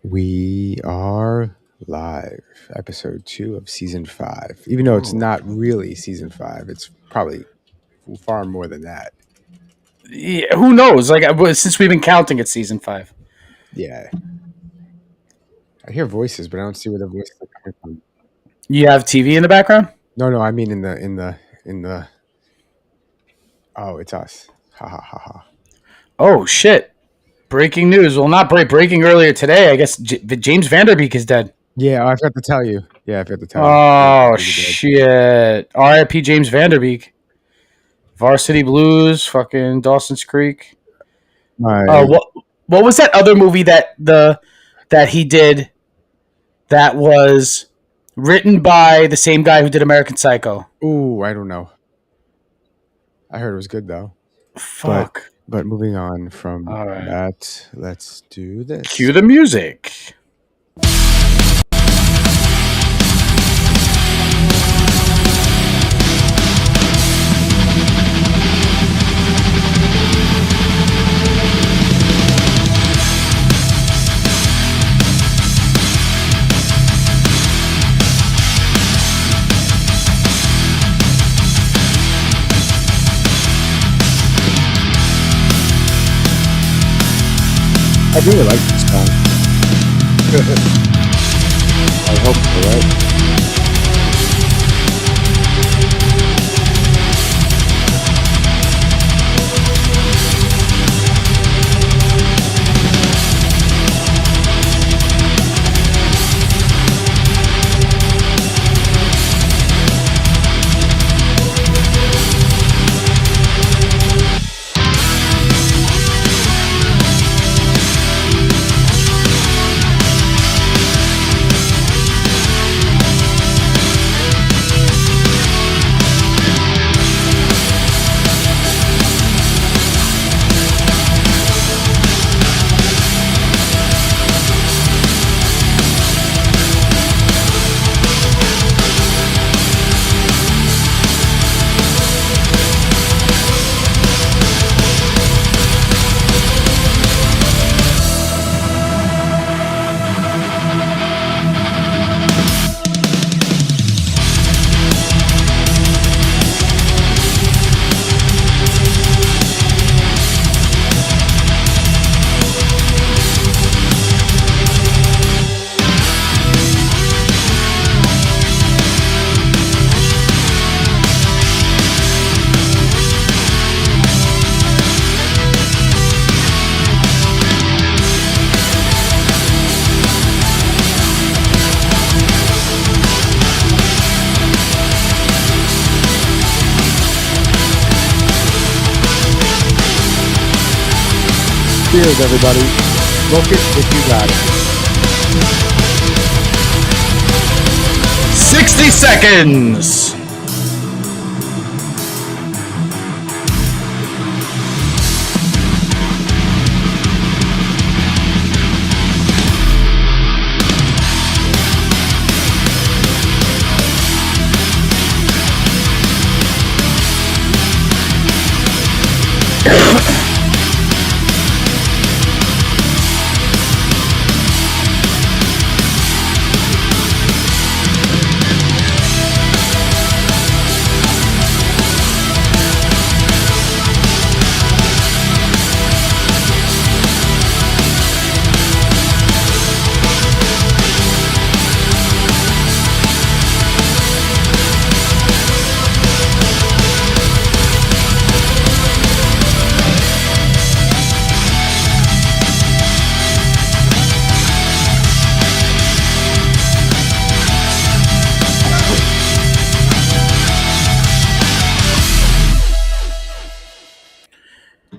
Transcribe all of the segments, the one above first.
We are live, episode 2 of season 5. Even though it's not really season 5, it's probably far more than that. Yeah, who knows? Since we've been counting, it's season 5. Yeah. I hear voices, but I don't see where the voices are coming from. You have TV in the background? No, I mean in the. Oh, it's us. Ha ha ha ha. Oh shit! Breaking news. Well, not breaking earlier today. I guess James Vanderbeek is dead. Yeah, I forgot to tell you. I forgot to tell you. Oh shit! R.I.P. James Vanderbeek. Varsity Blues. Fucking Dawson's Creek. What was that other movie that he did? That was written by the same guy who did American Psycho. Ooh, I don't know. I heard it was good though. Fuck. But moving on from that, let's do this. Cue the music. I really like this song. I hope so, right? Cheers, everybody. Smoke it if you got it. 60 seconds.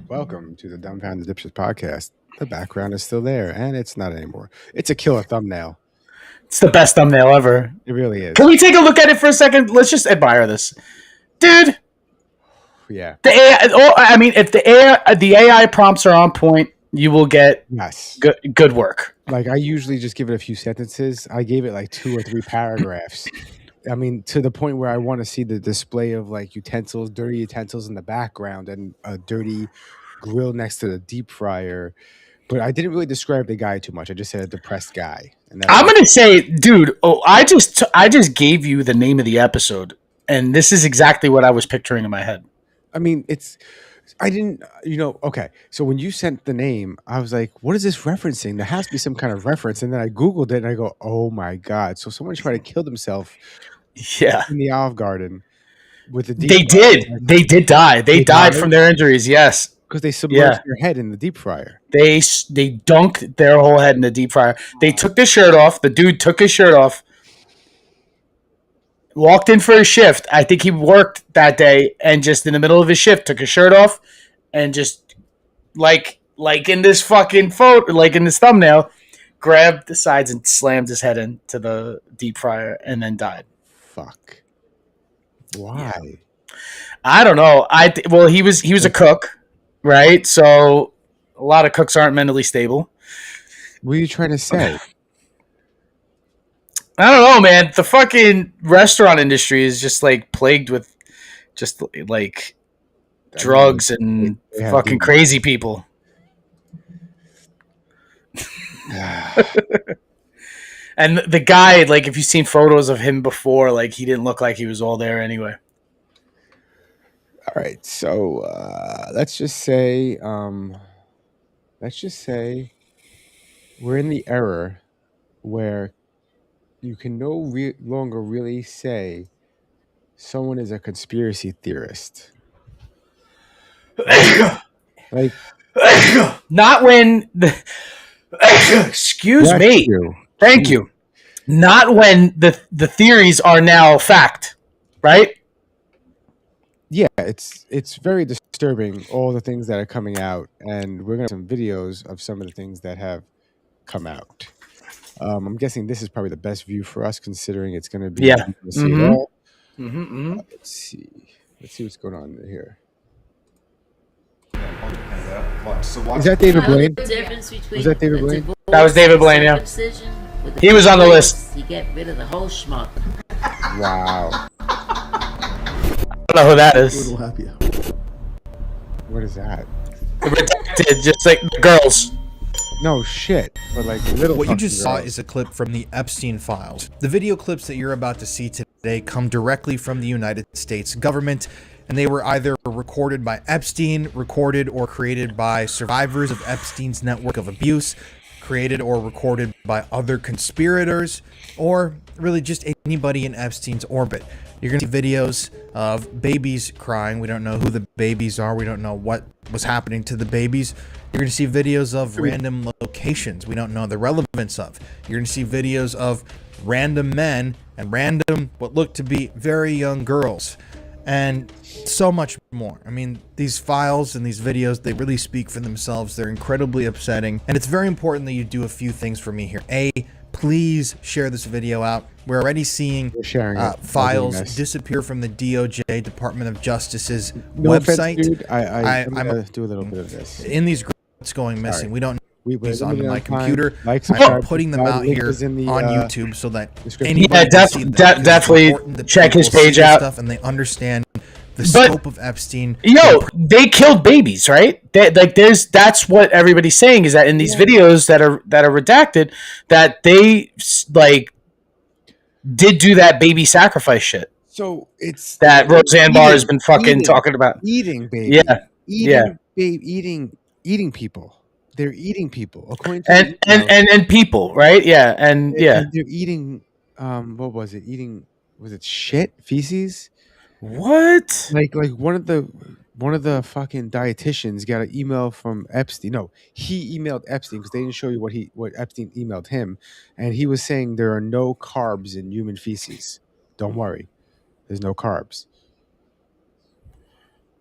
Welcome to the Dumbfounding Dipshit podcast. The background is still there, and it's not anymore. It's a killer thumbnail. It's the best thumbnail ever. It really is. Can we take a look at it for a second? Let's just admire this, dude. Yeah. The AI. I mean, if the AI prompts are on point, you will get good work. Like, I usually just give it a few sentences. I gave it like 2 or 3 paragraphs. I mean, to the point where I want to see the display of like dirty utensils in the background, and a dirty grill next to the deep fryer, But I didn't really describe the guy too much. I just said a depressed guy, and that's I'm all. gonna say, dude. Oh, I just gave you the name of the episode, and this is exactly what I was picturing in my head. I mean, I didn't, okay. So when you sent the name, I was like, what is this referencing? There has to be some kind of reference. And then I Googled it and I go, oh my God. So someone tried to kill themselves Yeah, in the Olive Garden with the deep they fryer. did. They did die. They They died died from their injuries. Yes. because they submerged Yeah. their head in the deep fryer. They dunked their whole head in the deep fryer. They took their shirt off. The dude took his shirt off, walked in for his shift. I think he worked that day, and just in the middle of his shift, took his shirt off, and just like in this fucking photo, like in this thumbnail, grabbed the sides and slammed his head into the deep fryer, and then died. Fuck. Why? Yeah. I don't know. Well, he was a cook, right? So a lot of cooks aren't mentally stable. What are you trying to say? I don't know, man. The fucking restaurant industry is just like plagued with just like drugs and fucking crazy people. And the guy, like, if you've seen photos of him before, like, he didn't look like he was all there anyway. All right, so let's just say we're in the era where you can no longer really say someone is a conspiracy theorist. Like not when the excuse me. Thank you. Not when the theories are now fact, right? Yeah, it's very disturbing, all the things that are coming out, and we're gonna have some videos of some of the things that have come out. I'm guessing this is probably the best view for us, considering it's going to be see it all. Let's see what's going on here. Is that David Blaine? Was that David Blaine? That was David Blaine. Yeah, he was on the list. You get rid of the whole schmuck. Wow. I don't know who that is. What is that? Redacted, just like the girls. No shit, but like little. What you just saw is a clip from the Epstein files. The video clips that you're about to see today come directly from the United States government, and they were either recorded by Epstein, recorded or created by survivors of Epstein's network of abuse, created or recorded by other conspirators, or really just anybody in Epstein's orbit. You're going to see videos of babies crying. We don't know who the babies are. We don't know what was happening to the babies. You're going to see videos of random locations we don't know the relevance of. You're going to see videos of random men and random, what look to be very young girls. And so much more. I mean, these files and these videos, they really speak for themselves. They're incredibly upsetting. And it's very important that you do a few things for me here. A, please share this video out. We're already seeing files disappear from the DOJ, Department of Justice's website. Offense, dude. I'm going to do a little bit of this. In these groups going missing. We don't know these on my computer. I'm putting them out here on YouTube so that anybody definitely check his page out. Stuff and they understand the scope of Epstein. Yo, they killed babies, right? That's what everybody's saying, is that in these videos that are redacted, that they like did do that baby sacrifice shit. So it's that Roseanne Barr has been fucking talking about. Eating baby. Yeah. Eating people. They're eating people, according to and people, right? Yeah, and they're eating. What was it? Was it shit, feces? What? Like one of the fucking dietitians got an email from Epstein. No, he emailed Epstein because they didn't show you what Epstein emailed him, and he was saying there are no carbs in human feces. Don't worry, there's no carbs.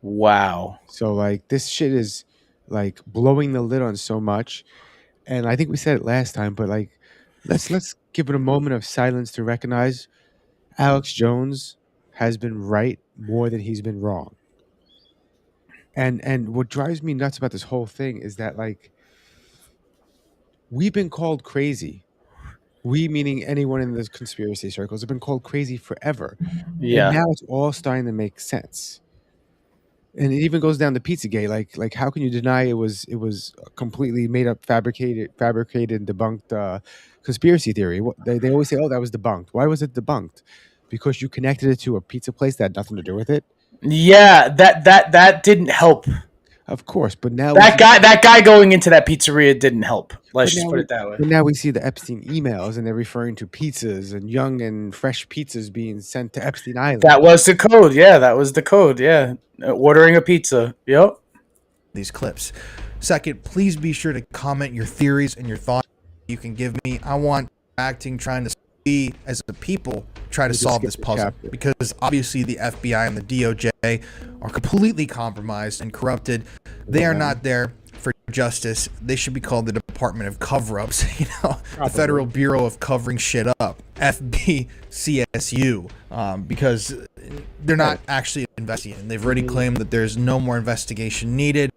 Wow. So like this shit is like blowing the lid on so much, and I think we said it last time, but like let's give it a moment of silence to recognize Alex Jones has been right more than he's been wrong. And what drives me nuts about this whole thing is that like we've been called crazy. We, meaning anyone in the conspiracy circles, have been called crazy forever. Yeah. And now it's all starting to make sense. And it even goes down to Pizzagate. Like how can you deny it was completely made up, fabricated, debunked conspiracy theory? They always say, oh, that was debunked. Why was it debunked? Because you connected it to a pizza place that had nothing to do with it. Yeah, that didn't help. Of course, but now that guy going into that pizzeria didn't help. Let's just put it that way. But now we see the Epstein emails, and they're referring to pizzas and young and fresh pizzas being sent to Epstein Island. That was the code. Yeah, that was the code. Yeah, ordering a pizza. Yep. These clips. Second, please be sure to comment your theories and your thoughts you can give me. I want acting, trying to see as a people try to solve this puzzle, because obviously the FBI and the DOJ are completely compromised and corrupted. They are not there for justice. They should be called the Department of Cover-Ups, the Federal Bureau of Covering Shit Up, FBCSU, because they're not actually investigating. They've already claimed that there's no more investigation needed.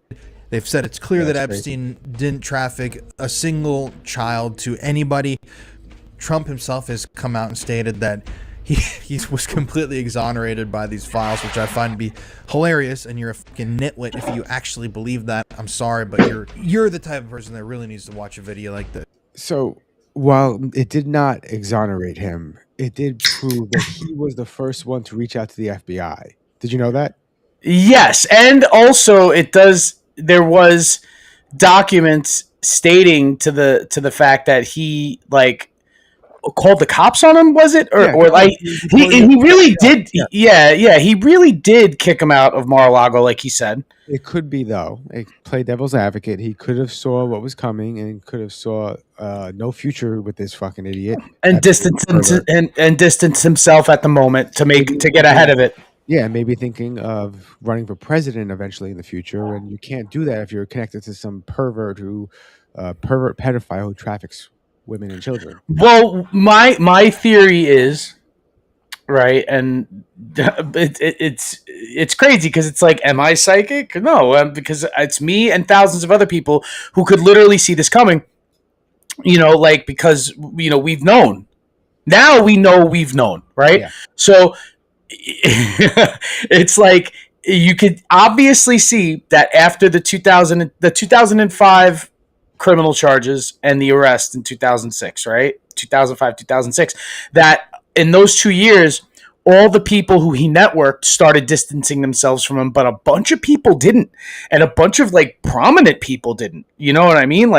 They've said it's clear that Epstein didn't traffic a single child to anybody. Trump himself has come out and stated that he was completely exonerated by these files, which I find to be hilarious. And you're a fucking nitwit if you actually believe that. I'm sorry, but you're the type of person that really needs to watch a video like this. So while it did not exonerate him, it did prove that he was the first one to reach out to the FBI. Did you know that? Yes, and also there was documents stating to the fact that he called the cops on him, was it? He really did. Yeah, he really did kick him out of Mar-a-Lago, like he said. It could be, though. Play devil's advocate. He could have saw what was coming and could have saw no future with this fucking idiot, and distance himself at the moment to get ahead of it. Yeah, maybe thinking of running for president eventually in the future, and you can't do that if you're connected to some pervert pedophile who traffics women and children. Well, my theory is, right, and it's crazy because it's like, am I psychic? No, because it's me and thousands of other people who could literally see this coming. Because we've known. Now we know we've known, right? Yeah. So it's like you could obviously see that after the 2005 criminal charges and the arrest in 2006, right? 2005, 2006, that in those 2 years, all the people who he networked started distancing themselves from him, but a bunch of people didn't. And a bunch of prominent people didn't. You know what I mean?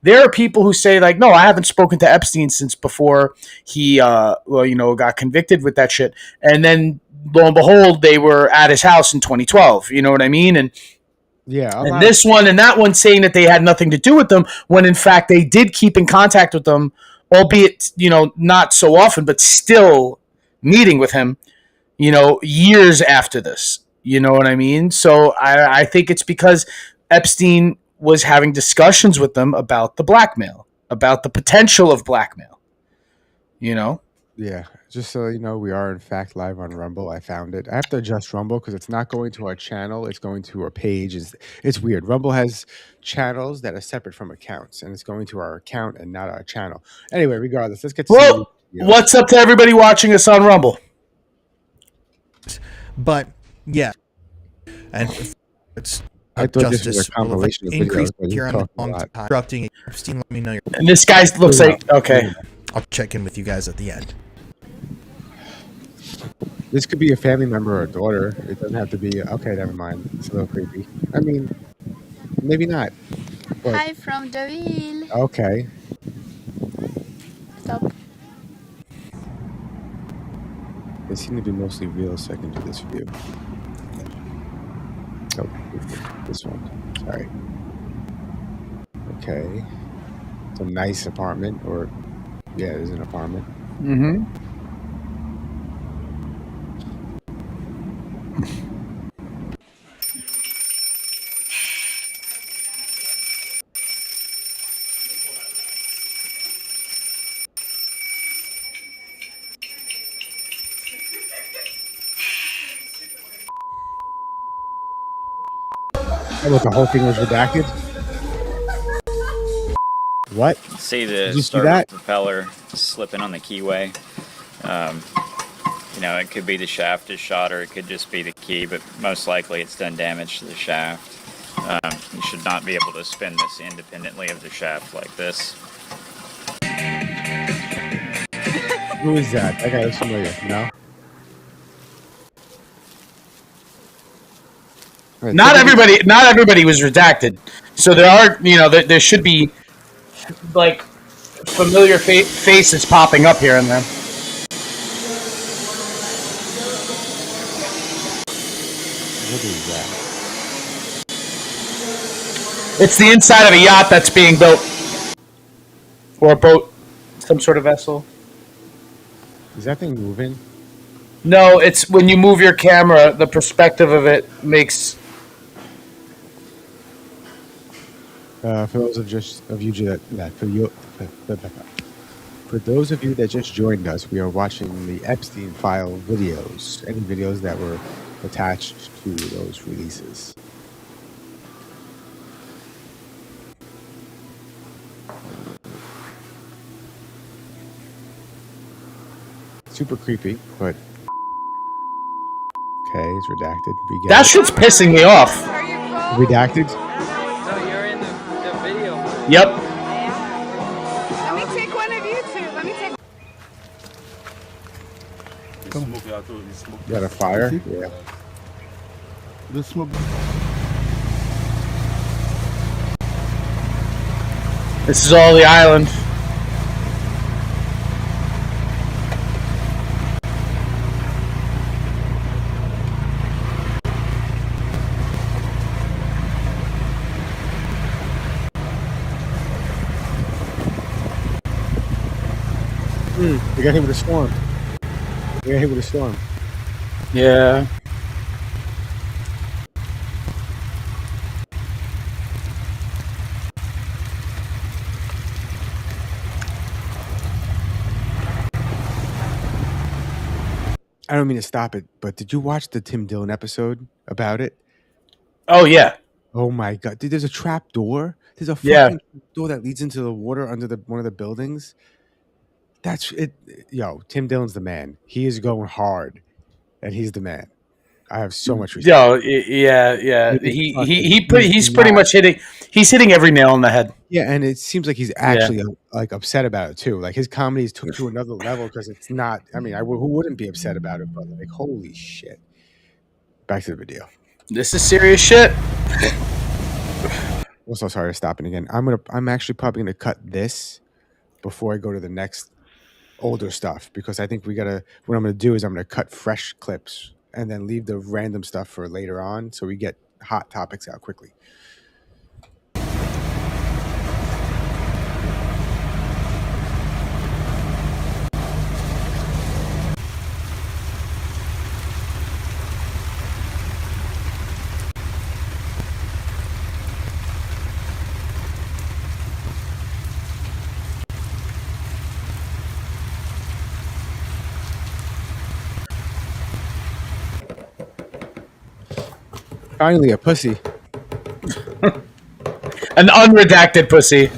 There are people who say no, I haven't spoken to Epstein since before he, got convicted with that shit. And then lo and behold, they were at his house in 2012. You know what I mean? And yeah, and this one and that one saying that they had nothing to do with them, when in fact they did keep in contact with them, albeit, not so often, but still meeting with him, years after this. You know what I mean? So I think it's because Epstein was having discussions with them about the blackmail, about the potential of blackmail. Yeah, just so you know, we are in fact live on Rumble. I found it. I have to adjust Rumble because it's not going to our channel. It's going to our page. It's weird. Rumble has channels that are separate from accounts, and it's going to our account and not our channel. Anyway, regardless, let's get to what's up to everybody watching us on Rumble. But yeah, and it's I thought this was a compilation of increase videos, here on the long time. Interrupting Epstein, let me know. And this guy looks like okay. I'll check in with you guys at the end. This could be a family member or a daughter. It doesn't have to be. Okay, never mind. It's a little creepy. I mean, maybe not. But, hi from the wheel. Okay. Stop. They seem to be mostly real, so I can do this view. Oh, this one. Sorry. Okay. It's a nice apartment, or yeah, it is an apartment. Mm-hmm. Oh, the whole thing was redacted? What? See the Did you see that? propeller slipping on the keyway. You know, it could be the shaft is shot or it could just be the key, but most likely it's done damage to the shaft. You should not be able to spin this independently of the shaft like this. Who is that? That guy looks familiar. No. Right, Not everybody was redacted. So there are, there should be like familiar faces popping up here and there. What is that? It's the inside of a yacht that's being built, or a boat, some sort of vessel. Is that thing moving? No, it's when you move your camera, the perspective of it makes. For those of you that just joined us, we are watching the Epstein file videos. Any videos that were attached to those releases. Super creepy, but okay, it's redacted. That shit's pissing me off. Redacted? No, you're in the video. Yep. Let me take one of you two. Let me take. You got a fire? Yeah. The smoke. This is all the island. They got hit with a storm. They got hit with a storm. Yeah. I don't mean to stop it, but did you watch the Tim Dillon episode about it? Oh yeah. Oh my god, dude! There's a trap door. There's a Yeah. fucking door that leads into the water under one of the buildings. That's it. Yo, Tim Dillon's the man. He is going hard, and he's the man. I have so much respect. Yo, yeah. He's pretty much hitting. He's hitting every nail on the head. Yeah, and it seems like he's actually like upset about it too. Like his comedies took to another level because it's not. I mean, who wouldn't be upset about it? But like, holy shit! Back to the video. This is serious shit. Also, sorry to stop it again. I'm actually probably gonna cut this before I go to the next older stuff because I think what I'm gonna do is I'm gonna cut fresh clips and then leave the random stuff for later on so we get hot topics out quickly. Finally, a pussy. An unredacted pussy.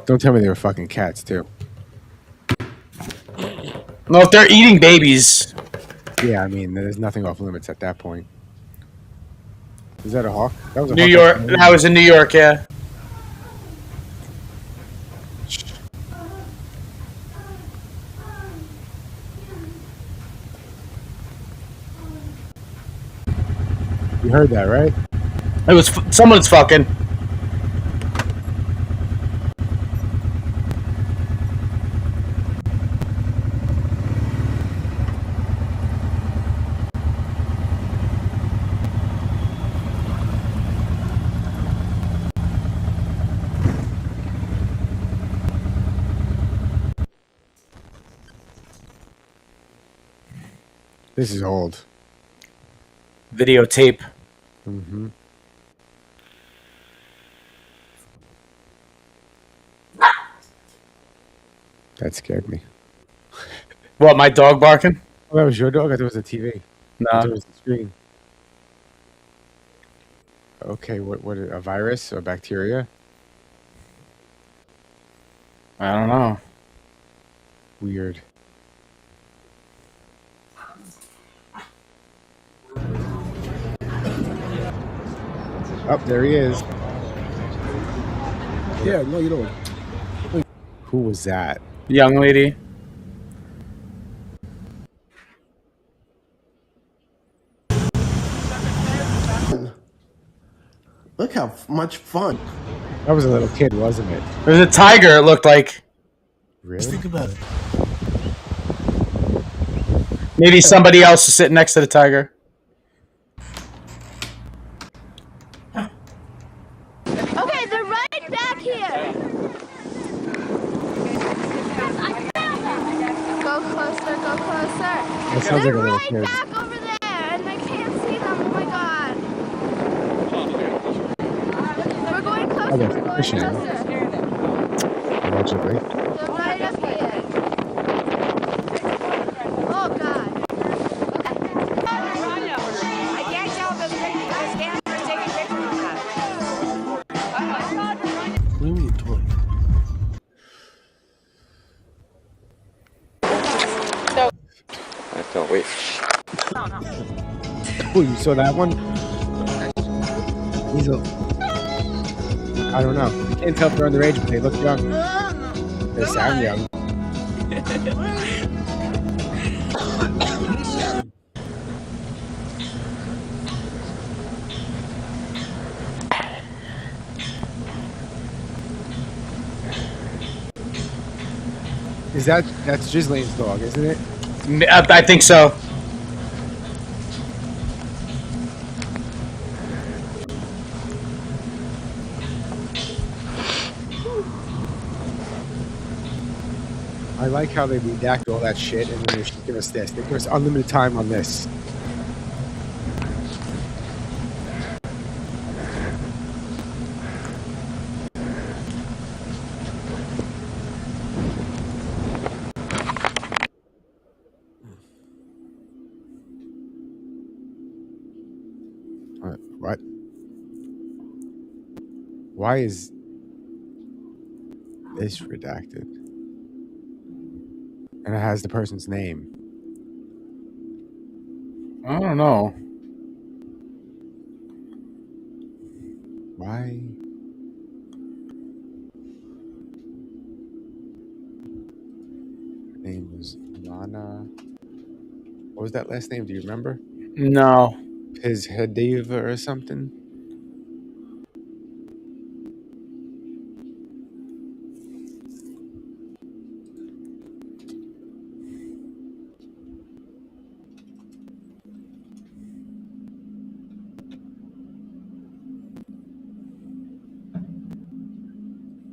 Don't tell me they were fucking cats too. No, if they're eating babies. Yeah, I mean, there's nothing off limits at that point. Is that a hawk? That was a New hawk. York. That was in New York, yeah. You heard that, right? It was someone's fucking. This is old. Videotape. Mm-hmm. That scared me. What, my dog barking? Oh, that was your dog? I thought it was a TV. I thought it No. was the screen. Okay, what a virus or bacteria? I don't know. Weird. Oh, there he is. Yeah, no, you don't. Who was that? Young lady. Look how much fun. That was a little kid, wasn't it? There's a tiger, it looked like. Really? Think about it. Maybe somebody else is sitting next to the tiger. Okay, they're right back here. Go closer, go closer. That sounds like They're a little right kid. back over there, and I can't see them. Oh my god. We're going closer. Oh, We're they're going fishing. closer. Allegedly. They're right up here. Oh god. I can't tell if it's cameras taking pictures of that. What do you mean, toy? I can't wait. Oh, you saw that one? He's a... I don't know. You can't tell if they're underage, but they look young. They sound young. That's Gislane's dog, isn't it? I think so. I like how they redact all that shit and then they just give us this. They give us unlimited time on this. What? Why is this redacted? And it has the person's name. I don't know. Why? Her name was Lana. What was that last name? Do you remember? No. His Hedeva or something?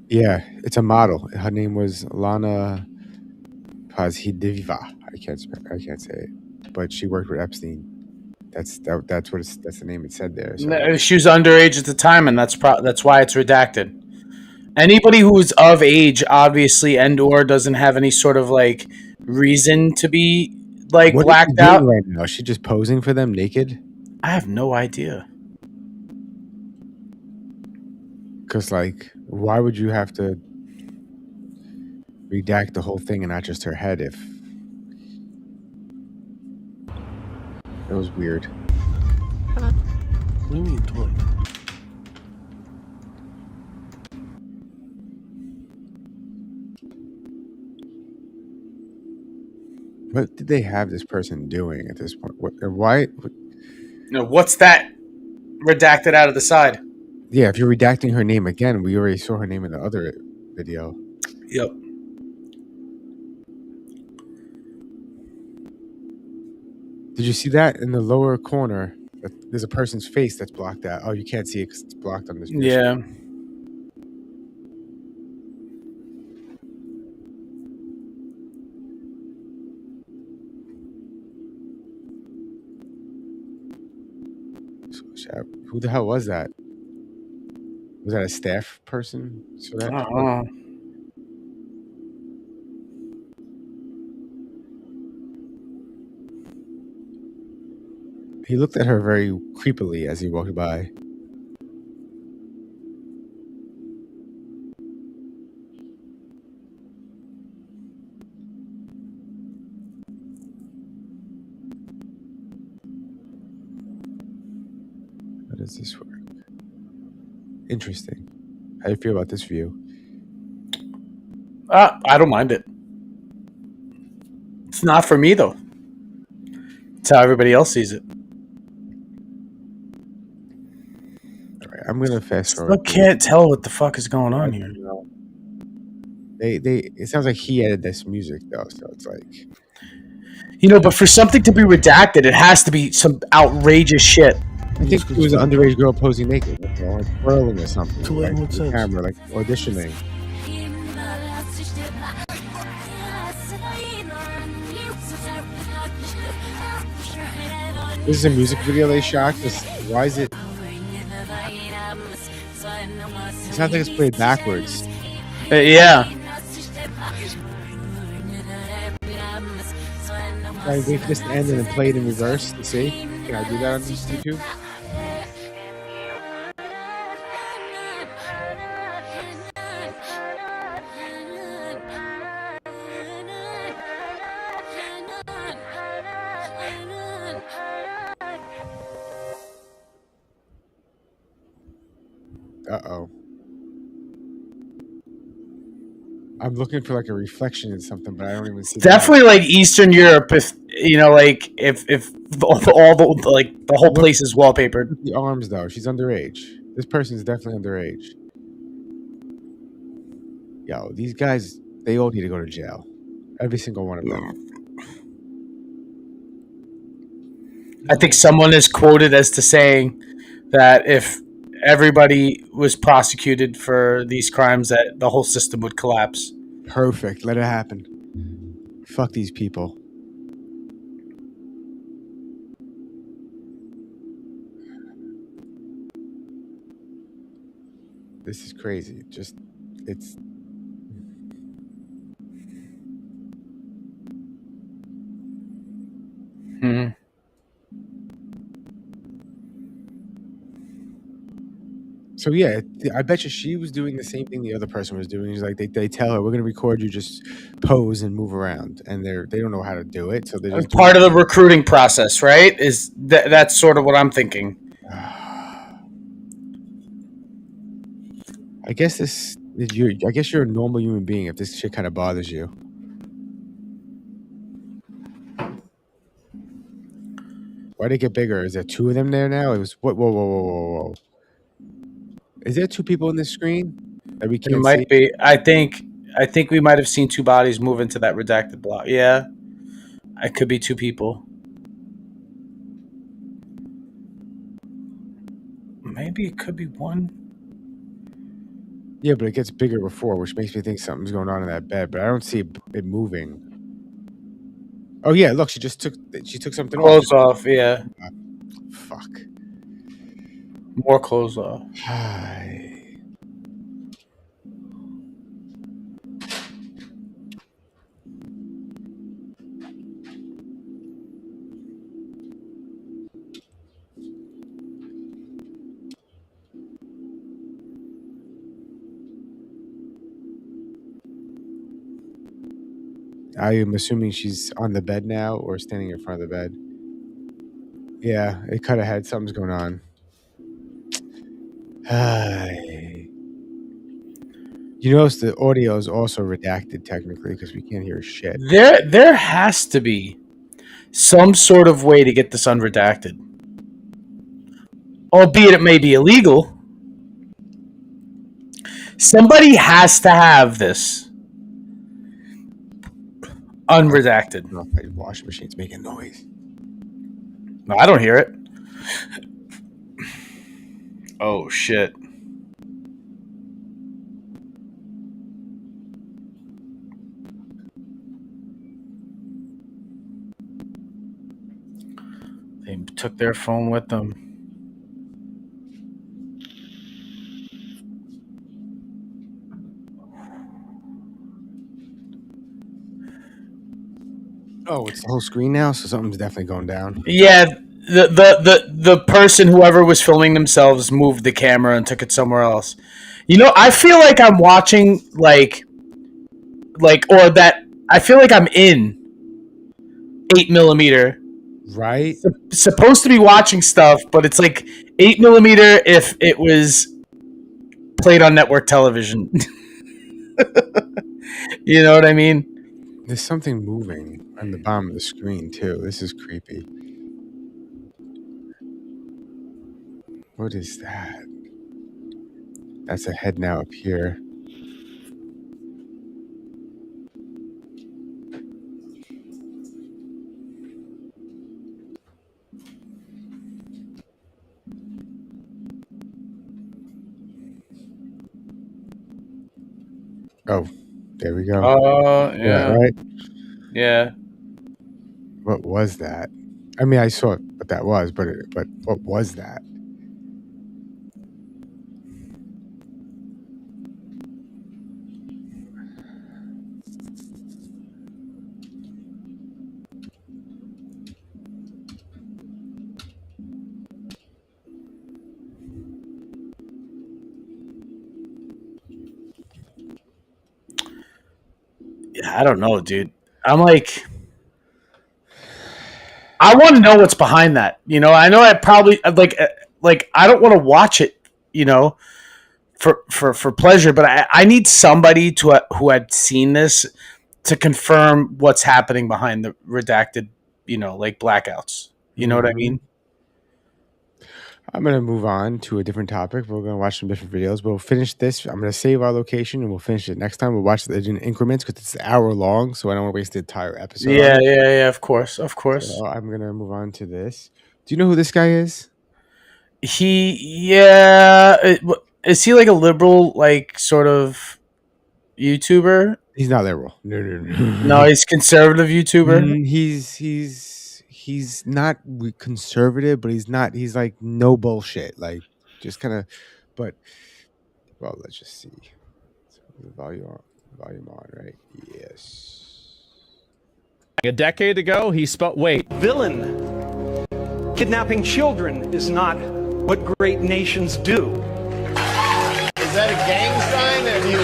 Yeah, it's a model. Her name was Lana Pazhideva. I can't say it, but she worked with Epstein. That's the name it said there. So. No, she was underage at the time, and that's why it's redacted. Anybody who's of age, obviously, and/or doesn't have any sort of like reason to be like What is she blacked doing out. right now? Is she just posing for them naked? I have no idea. Because, like, why would you have to redact the whole thing and not just her head? If it was weird. What do you mean, toy? What did they have this person doing at this point? Why? No, what's that redacted out of the side? Yeah, if you're redacting her name again, we already saw her name in the other video. Yep. Did you see that in the lower corner? There's a person's face that's blocked out. Oh, you can't see it because it's blocked on this. Yeah. Who the hell was that? Was that a staff person? So that. I don't know. He looked at her very creepily as he walked by. How does this work? Interesting. How do you feel about this view? I don't mind it. It's not for me though. It's how everybody else sees it. All right, I'm gonna fast Still forward. can't tell what the fuck is going on here. It sounds like he edited this music though, so it's like, But for something to be redacted, it has to be some outrageous shit. I think it was an underage girl posing naked, like twirling or something, To like what the sense? camera, like auditioning. This is a music video they shot. Why is it? It sounds like it's played backwards. Yeah. I wait for this to end and then play it in reverse to see. Can I do that on YouTube? Uh-oh. I'm looking for like a reflection in something, but I don't even see Definitely like Eastern Europe if if all the whole place is wallpapered. the arms though. She's underage. This person's definitely underage. Yo, these guys, they all need to go to jail. Every single one of them. I think someone is quoted as to saying that if everybody was prosecuted for these crimes, that the whole system would collapse. Perfect. Let it happen. Fuck these people. This is crazy. It's. Hmm. So yeah, I bet you she was doing the same thing the other person was doing. She's like, they tell her, we're gonna record you, just pose and move around, and they don't know how to do it, so they're just Part of the recruiting process, right? Is that's sort of what I'm thinking. I guess you're a normal human being if this shit kind of bothers you. Why'd it get bigger? Is there two of them there now? It was what? Whoa! Is there two people in this screen that we It can't see? might be. I think we might have seen two bodies move into that redacted block. Yeah, it could be two people. Maybe it could be one. Yeah, but it gets bigger before, which makes me think something's going on in that bed. But I don't see it moving. Oh yeah, look, she took something off. Clothes off. Yeah. Fuck. More clothes off. Hi. I am assuming she's on the bed now or standing in front of the bed. Yeah, it cut ahead. Something's going on. Hi. You notice the audio is also redacted technically because we can't hear shit. There has to be some sort of way to get this unredacted, albeit it may be illegal. Somebody has to have this unredacted. No, my washing machine's making noise. No, I don't hear it. Oh shit. They took their phone with them. Oh, it's the whole screen now, so something's definitely going down. Yeah, the person, whoever was filming themselves, moved the camera and took it somewhere else. I feel like I'm watching I feel like I'm in 8mm. Right? Supposed to be watching stuff, but it's like 8mm if it was played on network television. You know what I mean? There's something moving on the bottom of the screen too. This is creepy. What is that? That's a head now up here. Oh, there we go. Yeah. Right? Yeah. What was that? I mean, I saw what that was, but what was that? Yeah, I don't know, dude. I'm like, I want to know what's behind that. You know, I know I probably like I don't want to watch it, you know, for pleasure, but I need somebody to who had seen this to confirm what's happening behind the redacted, you know, like blackouts. You know what I mean? I'm going to move on to a different topic. We're going to watch some different videos. We'll finish this. I'm going to save our location and we'll finish it next time. We'll watch it in increments because it's an hour long, so I don't want to waste the entire episode. Yeah. Of course. So I'm going to move on to this. Do you know who this guy is? Is he like a liberal, like sort of YouTuber? He's not liberal. No. No, he's conservative YouTuber. He's not conservative, but he's not. He's like no bullshit. Like just kind of. But well, let's just see. So the volume on, right? Yes. A decade ago, he spoke. Wait. Villain. Kidnapping children is not what great nations do. Is that a gang sign? Have you?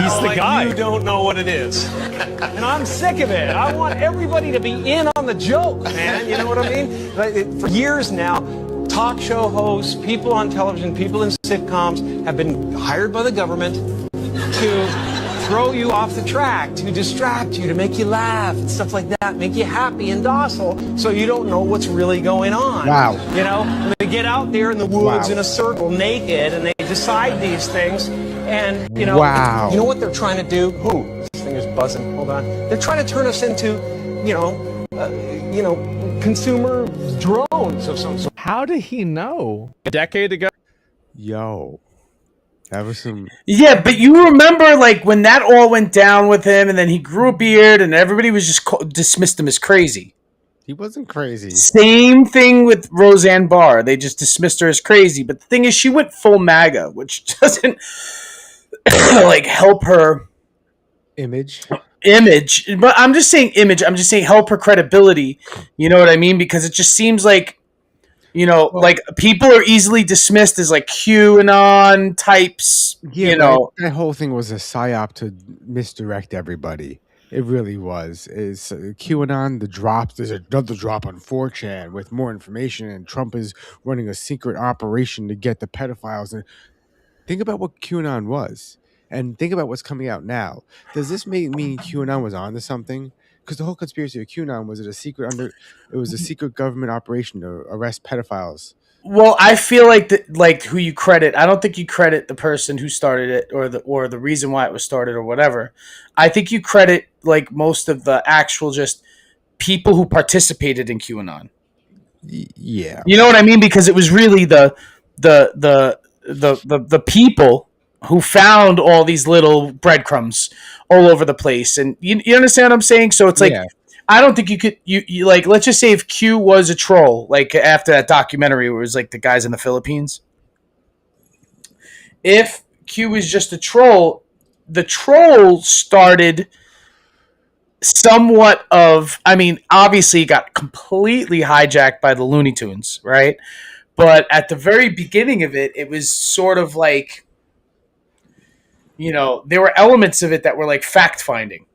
He's the guy. You don't know what it is. And I'm sick of it. I want everybody to be in on the joke, man. You know what I mean? Like, for years now, talk show hosts, people on television, people in sitcoms have been hired by the government to throw you off the track, to distract you, to make you laugh and stuff like that, make you happy and docile so you don't know what's really going on. Wow. You know, and they get out there in the woods in a circle naked and they decide these things. And, you know, you know what they're trying to do? This thing is buzzing. Hold on. They're trying to turn us into, you know, consumer drones of some sort. How did he know? A decade ago. Yo. That was some. Yeah, but you remember like when that all went down with him, and then he grew a beard, and everybody was just dismissed him as crazy. He wasn't crazy. Same thing with Roseanne Barr. They just dismissed her as crazy. But the thing is, she went full MAGA, which doesn't like help her image. But I'm just saying image. I'm just saying help her credibility. You know what I mean? Because it just seems like, you know, like people are easily dismissed as like QAnon types. Yeah, you know, that whole thing was a psyop to misdirect everybody. It really was. Is QAnon the drops? There's another drop on 4chan with more information, and Trump is running a secret operation to get the pedophiles. And think about what QAnon was, and think about what's coming out now. Does this mean QAnon was onto something? Because the whole conspiracy of QAnon was it was a secret government operation to arrest pedophiles. Well, I feel like who you credit. I don't think you credit the person who started it or the reason why it was started or whatever. I think you credit like most of the actual just people who participated in QAnon. Yeah, you know what I mean, because it was really the people who found all these little breadcrumbs all over the place, and you understand what I'm saying. So it's like. Yeah. I don't think you could you like, let's just say if Q was a troll, like after that documentary where it was like the guys in the Philippines. If Q was just a troll, the troll started somewhat of, I mean, obviously it got completely hijacked by the Looney Tunes, right? But at the very beginning of it, it was sort of like, you know, there were elements of it that were like fact-finding.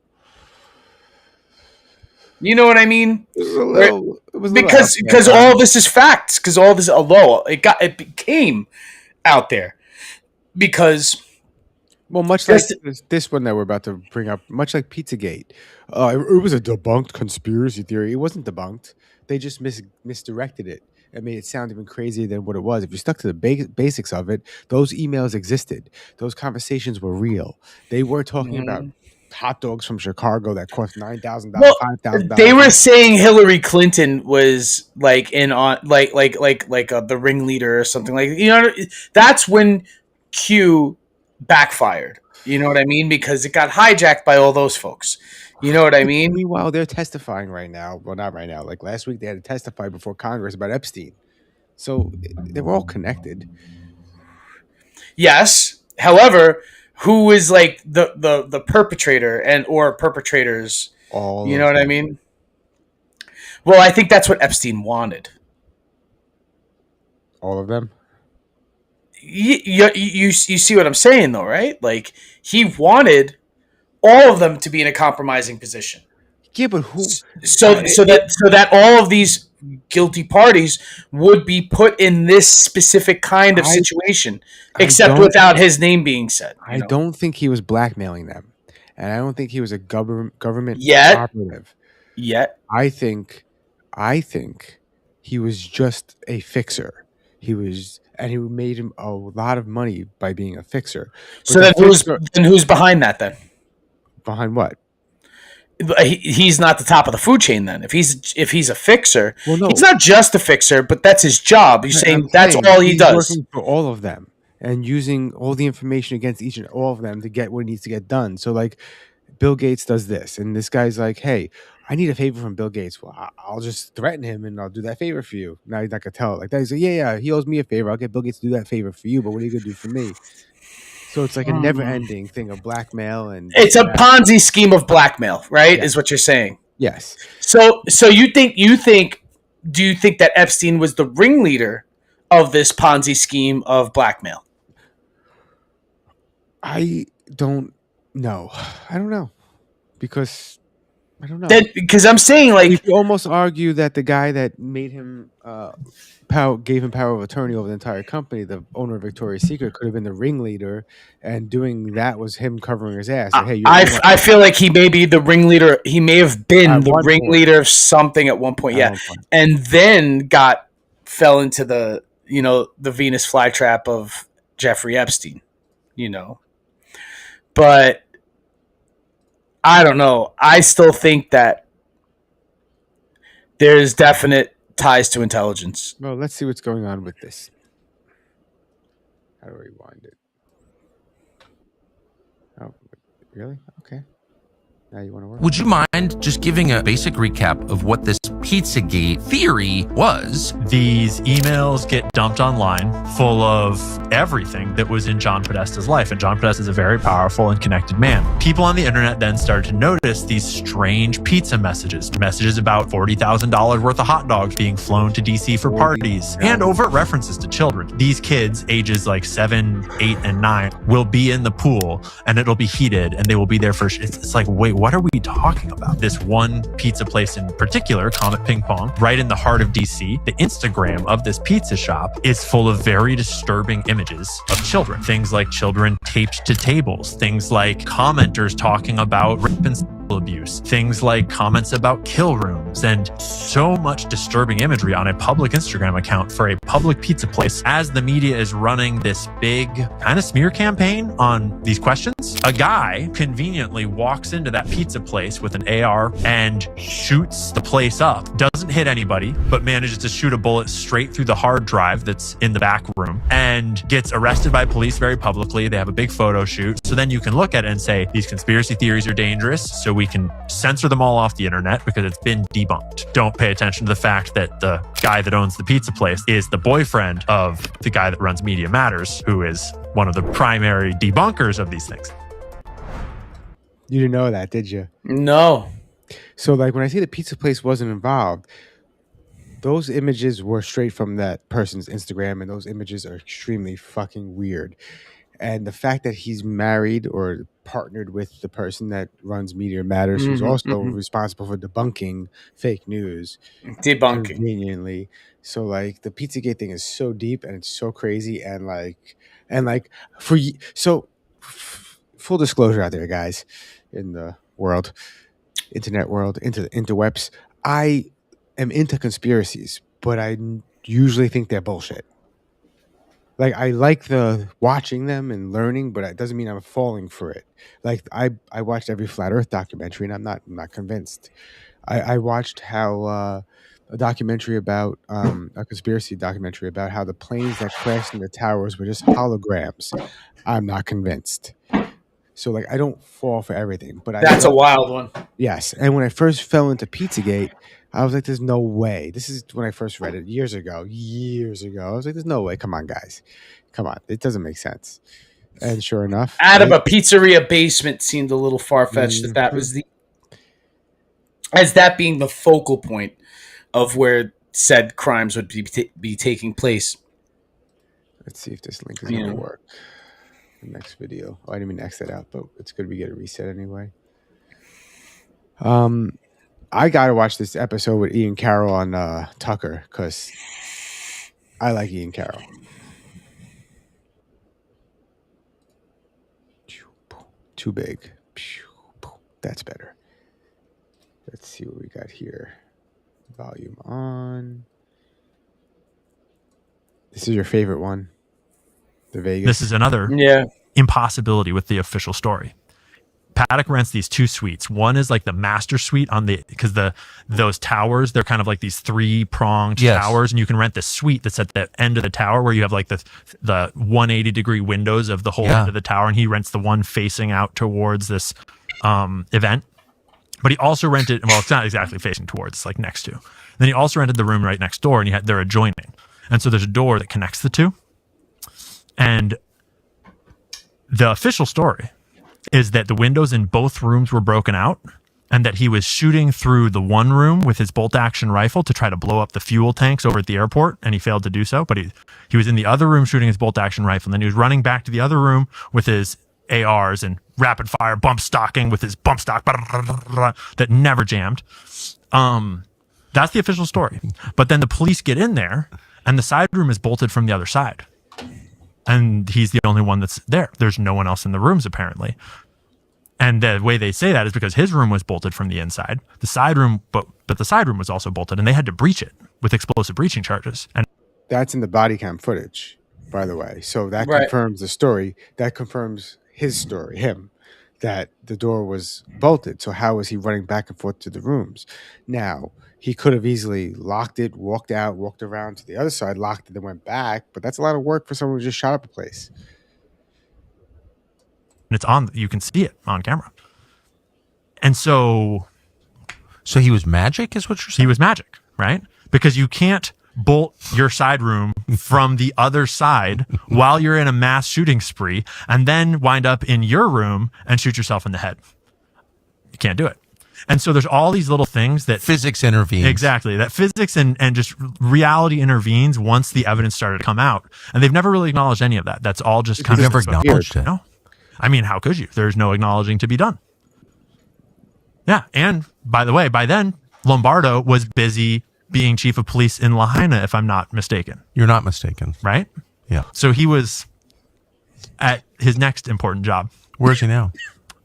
You know what I mean? Because all this is facts. Because all this, although it became out there, because Well, much like this one that we're about to bring up, much like Pizzagate, it was a debunked conspiracy theory. It wasn't debunked. They just misdirected it. It made it sound even crazier than what it was. If you stuck to the basics of it, those emails existed. Those conversations were real. They were talking about hot dogs from Chicago that cost $9,000, well, $5,000. they were saying Hillary Clinton was like in on like the ringleader or something, like, you know, that's when Q backfired. You know what I mean? Because it got hijacked by all those folks. You know what I mean? Meanwhile, they're testifying right now. Well, not right now. Like last week, they had to testify before Congress about Epstein. So they were all connected. Yes. However, who is like the perpetrator and or perpetrators? All you know what I mean? Well, I think that's what Epstein wanted. All of them? You see what I'm saying, though, right? Like, he wanted all of them to be in a compromising position. Yeah, but who? So that all of these guilty parties would be put in this specific kind of situation, except without his name being said. I don't think he was blackmailing them, and I don't think he was a government operative. Yet, I think he was just a fixer. He made him a lot of money by being a fixer. But so then who's behind that then? Behind what? He's not the top of the food chain then. If he's a fixer, well, no. He's not just a fixer, but that's his job. You're saying that's all he does. Working for all of them and using all the information against each and all of them to get what needs to get done. So like Bill Gates does this, and this guy's like, hey, I need a favor from Bill Gates. Well, I'll just threaten him and I'll do that favor for you. Now he's not gonna tell it like that. He's like, yeah, he owes me a favor. I'll get Bill Gates to do that favor for you, but what are you gonna do for me? So it's like a never-ending thing of blackmail, and it's a Ponzi scheme of blackmail, right? Yeah. Is what you're saying? Yes. So do you think that Epstein was the ringleader of this Ponzi scheme of blackmail? I don't know. I don't know because I don't know. Because I'm saying, like, you could almost argue that the guy that made him gave him power of attorney over the entire company, the owner of Victoria's Secret, could have been the ringleader, and doing that was him covering his ass. Like, hey, I feel like he may be the ringleader. He may have been the ringleader of something at one point, and then fell into the Venus flytrap of Jeffrey Epstein, but I don't know. I still think that there's definite ties to intelligence. Well, let's see what's going on with this. How do I rewind it? Oh, really? Okay. Now you want to work? Would you mind just giving a basic recap of what this Pizzagate theory was? These emails get dumped online full of everything that was in John Podesta's life. And John Podesta is a very powerful and connected man. People on the internet then started to notice these strange pizza messages about $40,000 worth of hot dogs being flown to DC for parties, and overt references to children. These kids, ages like 7, 8, and 9, will be in the pool and it'll be heated and they will be there for, it's like, wait, what are we talking about? This one pizza place in particular, Comet Ping Pong, right in the heart of DC, the Instagram of this pizza shop is full of very disturbing images of children. Things like children taped to tables, things like commenters talking about rape and abuse, things like comments about kill rooms, and so much disturbing imagery on a public Instagram account for a public pizza place. As the media is running this big kind of smear campaign on these questions, a guy conveniently walks into that pizza place with an AR and shoots the place up. Doesn't hit anybody, but manages to shoot a bullet straight through the hard drive that's in the back room and gets arrested by police very publicly. They have a big photo shoot. So then you can look at it and say, these conspiracy theories are dangerous, so we can censor them all off the internet because it's been debunked. Don't pay attention to the fact that the guy that owns the pizza place is the boyfriend of the guy that runs Media Matters, who is one of the primary debunkers of these things. You didn't know that, did you? No. So like when I say the pizza place wasn't involved, those images were straight from that person's Instagram, and those images are extremely fucking weird. And the fact that he's married or partnered with the person that runs Media Matters, who's also responsible for debunking fake news. Debunking. Conveniently. So, like, the Pizzagate thing is so deep and it's so crazy. And, like, And like full disclosure out there, guys, in the world, internet world, into the interwebs, I am into conspiracies, but I usually think they're bullshit. Like I like the watching them and learning, but it doesn't mean I'm falling for it. Like I watched every flat Earth documentary, and I'm not convinced. I watched how a documentary about a conspiracy documentary about how the planes that crashed in the towers were just holograms. I'm not convinced. So like I don't fall for everything, but That's a wild one. Yes, and when I first fell into Pizzagate, I was like, "There's no way." This is when I first read it years ago. I was like, "There's no way. Come on, guys, come on. It doesn't make sense." And sure enough, Out of a pizzeria basement seemed a little far fetched. That was that being the focal point of where said crimes would be taking place. Let's see if this link is going to work. The next video. Oh, I didn't mean to X that out, but it's good we get a reset anyway. I gotta watch this episode with Ian Carroll on Tucker because I like Ian Carroll. Too big. That's better. Let's see what we got here. Volume on. This is your favorite one. The Vegas. This is another impossibility with the official story. Paddock rents these two suites. One is like the master suite because those towers, they're kind of like these 3-pronged towers, and you can rent the suite that's at the end of the tower where you have like the 180-degree windows of the whole end of the tower, and he rents the one facing out towards this event. But he also rented, well, it's not exactly facing towards, it's like next to. Then he also rented the room right next door, and they're adjoining. And so there's a door that connects the two. And the official story is that the windows in both rooms were broken out, and that he was shooting through the one room with his bolt-action rifle to try to blow up the fuel tanks over at the airport, and he failed to do so. But he was in the other room shooting his bolt-action rifle, and then he was running back to the other room with his ARs and rapid-fire bump stocking with his bump stock that never jammed. That's the official story. But then the police get in there, and the side room is bolted from the other side. And he's the only one that's there. There's no one else in the rooms, apparently. And the way they say that is because his room was bolted from the inside. The side room, but the side room was also bolted, and they had to breach it with explosive breaching charges. And that's in the body cam footage, by the way. So that confirms the story. That confirms his story, him, that the door was bolted. So how was he running back and forth to the rooms? Now, he could have easily locked it, walked out, walked around to the other side, locked it, then went back. But that's a lot of work for someone who just shot up a place. And it's on, you can see it on camera. And so he was magic, is what you're saying? He was magic, right? Because you can't bolt your side room from the other side while you're in a mass shooting spree and then wind up in your room and shoot yourself in the head. You can't do it. And so there's all these little things that physics intervenes. Exactly. That physics and just reality intervenes once the evidence started to come out. And they've never really acknowledged any of that. That's all just kind of never acknowledged it. No. I mean, how could you? There's no acknowledging to be done. Yeah. And by the way, by then, Lombardo was busy being chief of police in Lahaina, if I'm not mistaken. You're not mistaken. Right? Yeah. So he was at his next important job. Where's he now?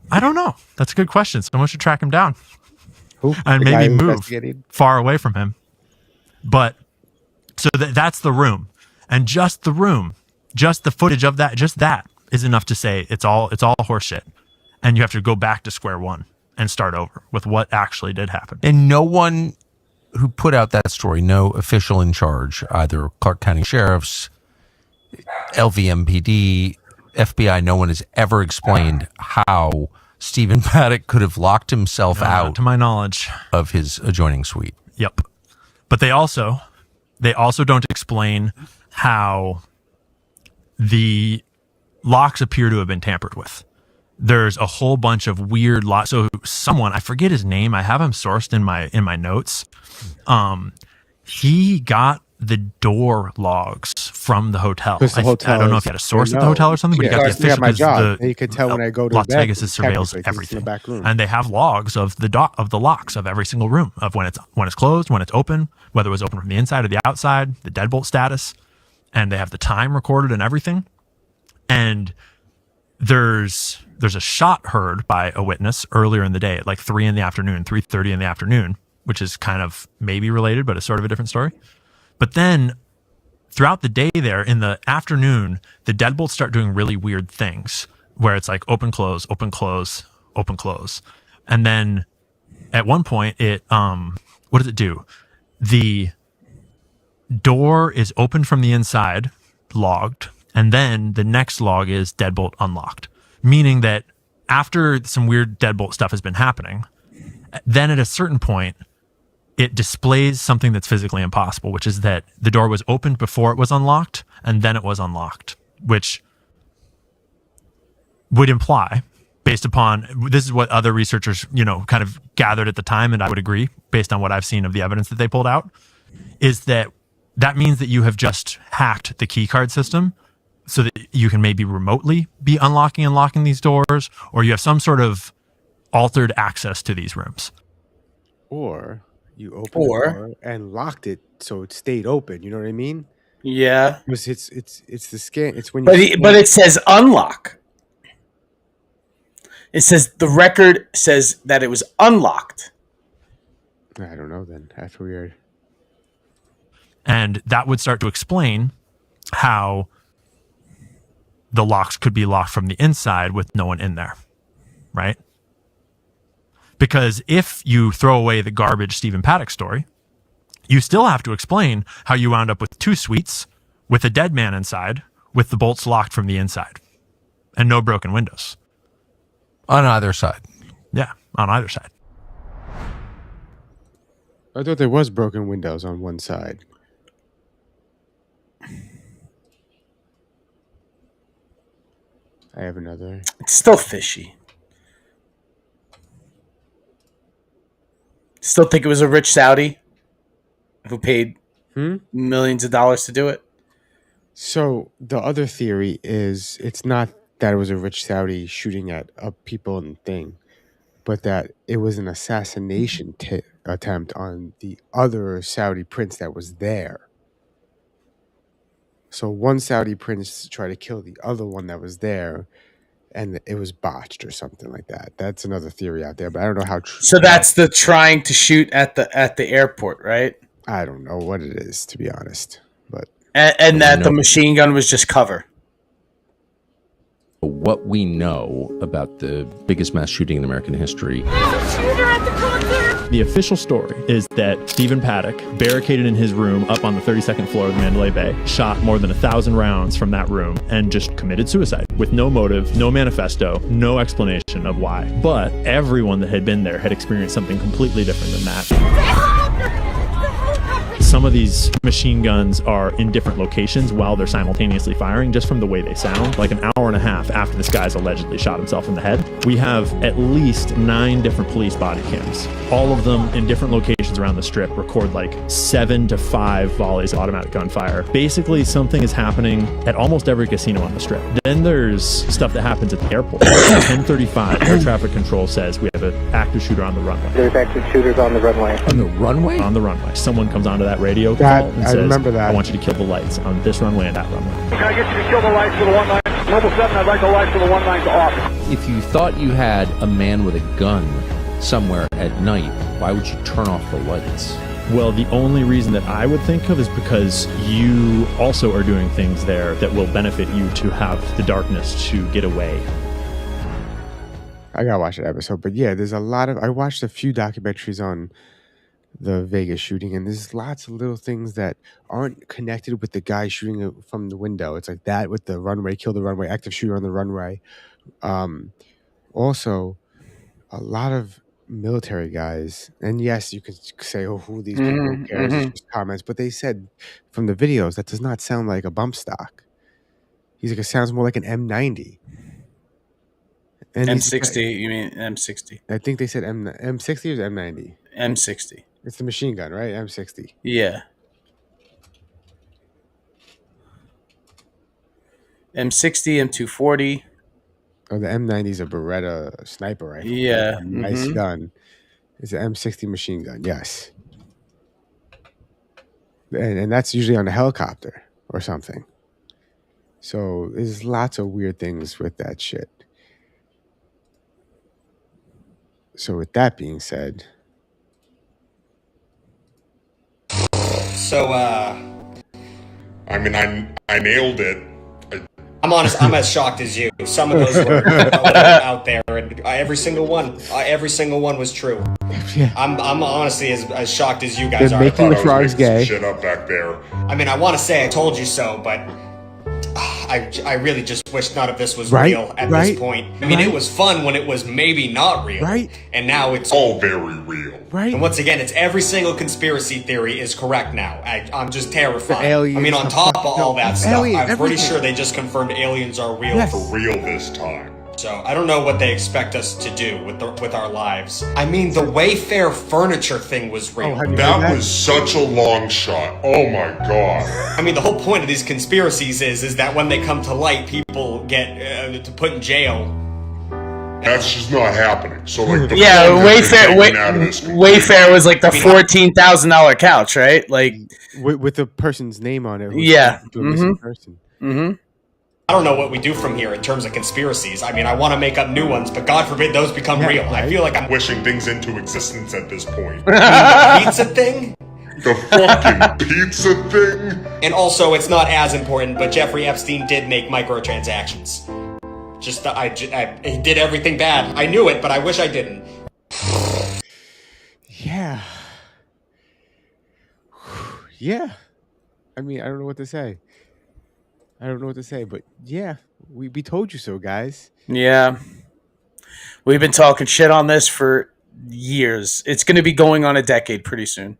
I don't know. That's a good question. Someone should track him down. Who? And maybe move far away from him. But so that's the room. And just the room, just the footage of that, just that is enough to say it's all horseshit. And you have to go back to square one and start over with what actually did happen. And no one who put out that story, no official in charge, either Clark County Sheriffs, LVMPD, FBI, no one has ever explained how Stephen Paddock could have locked himself out, to my knowledge, of his adjoining suite. Yep. But they also don't explain how the locks appear to have been tampered with. There's a whole bunch of weird locks. So someone, I forget his name, I have him sourced in my notes. He got the door logs from the hotel. I don't know if he had a source at the hotel or something, but he got the official. My job. You could tell when I go to Las the Vegas surveils everything, back room. and they have logs of the locks of every single room, of when it's closed, when it's open, whether it was open from the inside or the outside, the deadbolt status, and they have the time recorded and everything. And there's a shot heard by a witness earlier in the day at like 3:30 in the afternoon, which is kind of maybe related, but it's sort of a different story. But then throughout the day there in the afternoon, the deadbolts start doing really weird things where it's like open, close, open, close, open, close. And then at one point it, what does it do? The door is opened from the inside, logged, and then the next log is deadbolt unlocked, meaning that after some weird deadbolt stuff has been happening, then at a certain point, it displays something that's physically impossible, which is that the door was opened before it was unlocked, and then it was unlocked, which would imply, based upon, this is what other researchers, kind of gathered at the time, and I would agree, based on what I've seen of the evidence that they pulled out, is that means that you have just hacked the key card system so that you can maybe remotely be unlocking and locking these doors, or you have some sort of altered access to these rooms. Or you opened the door and locked it so it stayed open. You know what I mean? Yeah. It's the scan. It's when you. But it says unlock. It says the record says that it was unlocked. I don't know. Then that's weird. And that would start to explain how the locks could be locked from the inside with no one in there, right? Because if you throw away the garbage Stephen Paddock story, you still have to explain how you wound up with 2 suites with a dead man inside with the bolts locked from the inside and no broken windows. On either side. Yeah, on either side. I thought there was broken windows on one side. I have another. It's still fishy. Still think it was a rich Saudi who paid millions of dollars to do it. So the other theory is it's not that it was a rich Saudi shooting at people and thing, but that it was an assassination attempt on the other Saudi prince that was there. So one Saudi prince tried to kill the other one that was there, and it was botched or something like that. That's another theory out there, but I don't know how true. So that's the trying to shoot at the airport, right? I don't know what it is, to be honest. But and that the machine gun was just cover. What we know about the biggest mass shooting in American history. The official story is that Stephen Paddock, barricaded in his room up on the 32nd floor of the Mandalay Bay, shot more than 1,000 rounds from that room and just committed suicide with no motive, no manifesto, no explanation of why. But everyone that had been there had experienced something completely different than that. Some of these machine guns are in different locations while they're simultaneously firing, just from the way they sound. Like an hour and a half after this guy's allegedly shot himself in the head, we have at least 9 different police body cams. All of them in different locations around the strip record like 7 to 5 volleys of automatic gunfire. Basically, something is happening at almost every casino on the strip. Then there's stuff that happens at the airport. 10:35, air traffic control says we have an active shooter on the runway. There's active shooters on the runway. On the runway? On the runway. Someone comes onto that radio call and I says, remember that. I want you to kill the lights on this runway and that runway. Can I get you to kill the lights for the 19? Level 7, I'd like the lights for the 19 off. If you thought you had a man with a gun somewhere at night, why would you turn off the lights? Well, the only reason that I would think of is because you also are doing things there that will benefit you to have the darkness to get away. I gotta watch that episode. But yeah, there's a lot of. I watched a few documentaries on the Vegas shooting, and there's lots of little things that aren't connected with the guy shooting it from the window. It's like that with the runway, kill the runway, active shooter on the runway. Also, a lot of military guys, and yes, you could say, "Oh, who these people who cares?" It's just comments, but they said from the videos that does not sound like a bump stock. He's like, it sounds more like an M90. And M60, you mean M60? I think they said M60 or M90. M60. It's the machine gun, right? M60. Yeah. M60, M240. Oh, the M90 is a Beretta sniper rifle. Yeah. Nice gun. It's an M60 machine gun, yes. And that's usually on a helicopter or something. So there's lots of weird things with that shit. So with that being said, So, I mean, I nailed it. I'm honest. I'm as shocked as you. Some of those were out there, and every single one was true. Yeah. I'm honestly as shocked as you guys they're are. making the frogs gay. Shit up back there. I mean, I want to say I told you so, but I really just wish none of this was Right, real at right, this point. I mean, right. it was fun when it was maybe not real. Right. And now it's all very real. Right. And once again, it's every single conspiracy theory is correct now. I'm just terrified. The aliens, I mean, on the top of fucking- all that stuff, alien, I'm pretty everything. sure they just confirmed aliens are real Yes. for Real this time. So I don't know what they expect us to do with our lives. I mean, the Wayfair furniture thing was real. That was such a long shot. Oh my god. I mean, the whole point of these conspiracies is that when they come to light, people get to put in jail. That's just not happening. So like, the Yeah, phone has been taken out of this Wayfair was like the $14,000 couch, right? Like with the person's name on it. who's Yeah. the missing person. Mm-hmm. I don't know what we do from here in terms of conspiracies. I mean, I want to make up new ones, but God forbid those become real. I feel like I'm wishing things into existence at this point. the pizza thing. The fucking pizza thing. And also, it's not as important, but Jeffrey Epstein did make microtransactions. He did everything bad. I knew it, but I wish I didn't. Yeah. Yeah. I mean, I don't know what to say. But yeah, we told you so, guys. Yeah. We've been talking shit on this for years. It's going to be going on a decade pretty soon.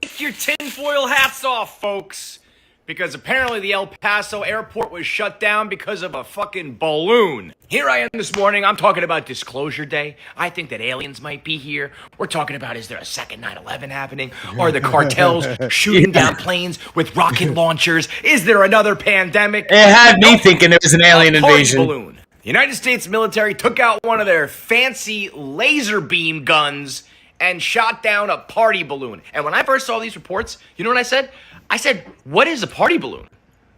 Take your tinfoil hats off, folks. Because apparently the El Paso airport was shut down because of a fucking balloon. Here I am this morning, I'm talking about Disclosure Day. I think that aliens might be here. We're talking about, is there a second 9/11 happening? Are the cartels shooting down planes with rocket launchers? Is there another pandemic? It had me thinking it was an alien A party invasion. balloon. The United States military took out one of their fancy laser beam guns and shot down a party balloon. And when I first saw these reports, you know what I said? I said, what is a party balloon?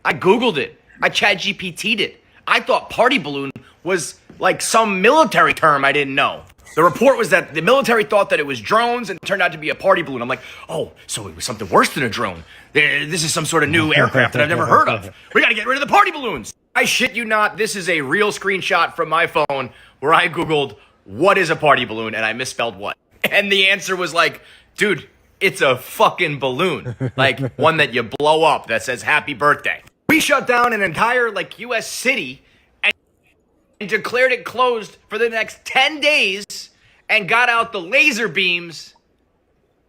I Googled it. I ChatGPT'd it. I thought party balloon was like some military term I didn't know. The report was that the military thought that it was drones and it turned out to be a party balloon. I'm like, oh, so it was something worse than a drone. This is some sort of new aircraft that I've never heard of. We gotta get rid of the party balloons. I shit you not, this is a real screenshot from my phone where I Googled, what is a party balloon? And I misspelled what. And the answer was like, dude, it's a fucking balloon. Like one that you blow up that says happy birthday. We shut down an entire like US city and declared it closed for the next 10 days and got out the laser beams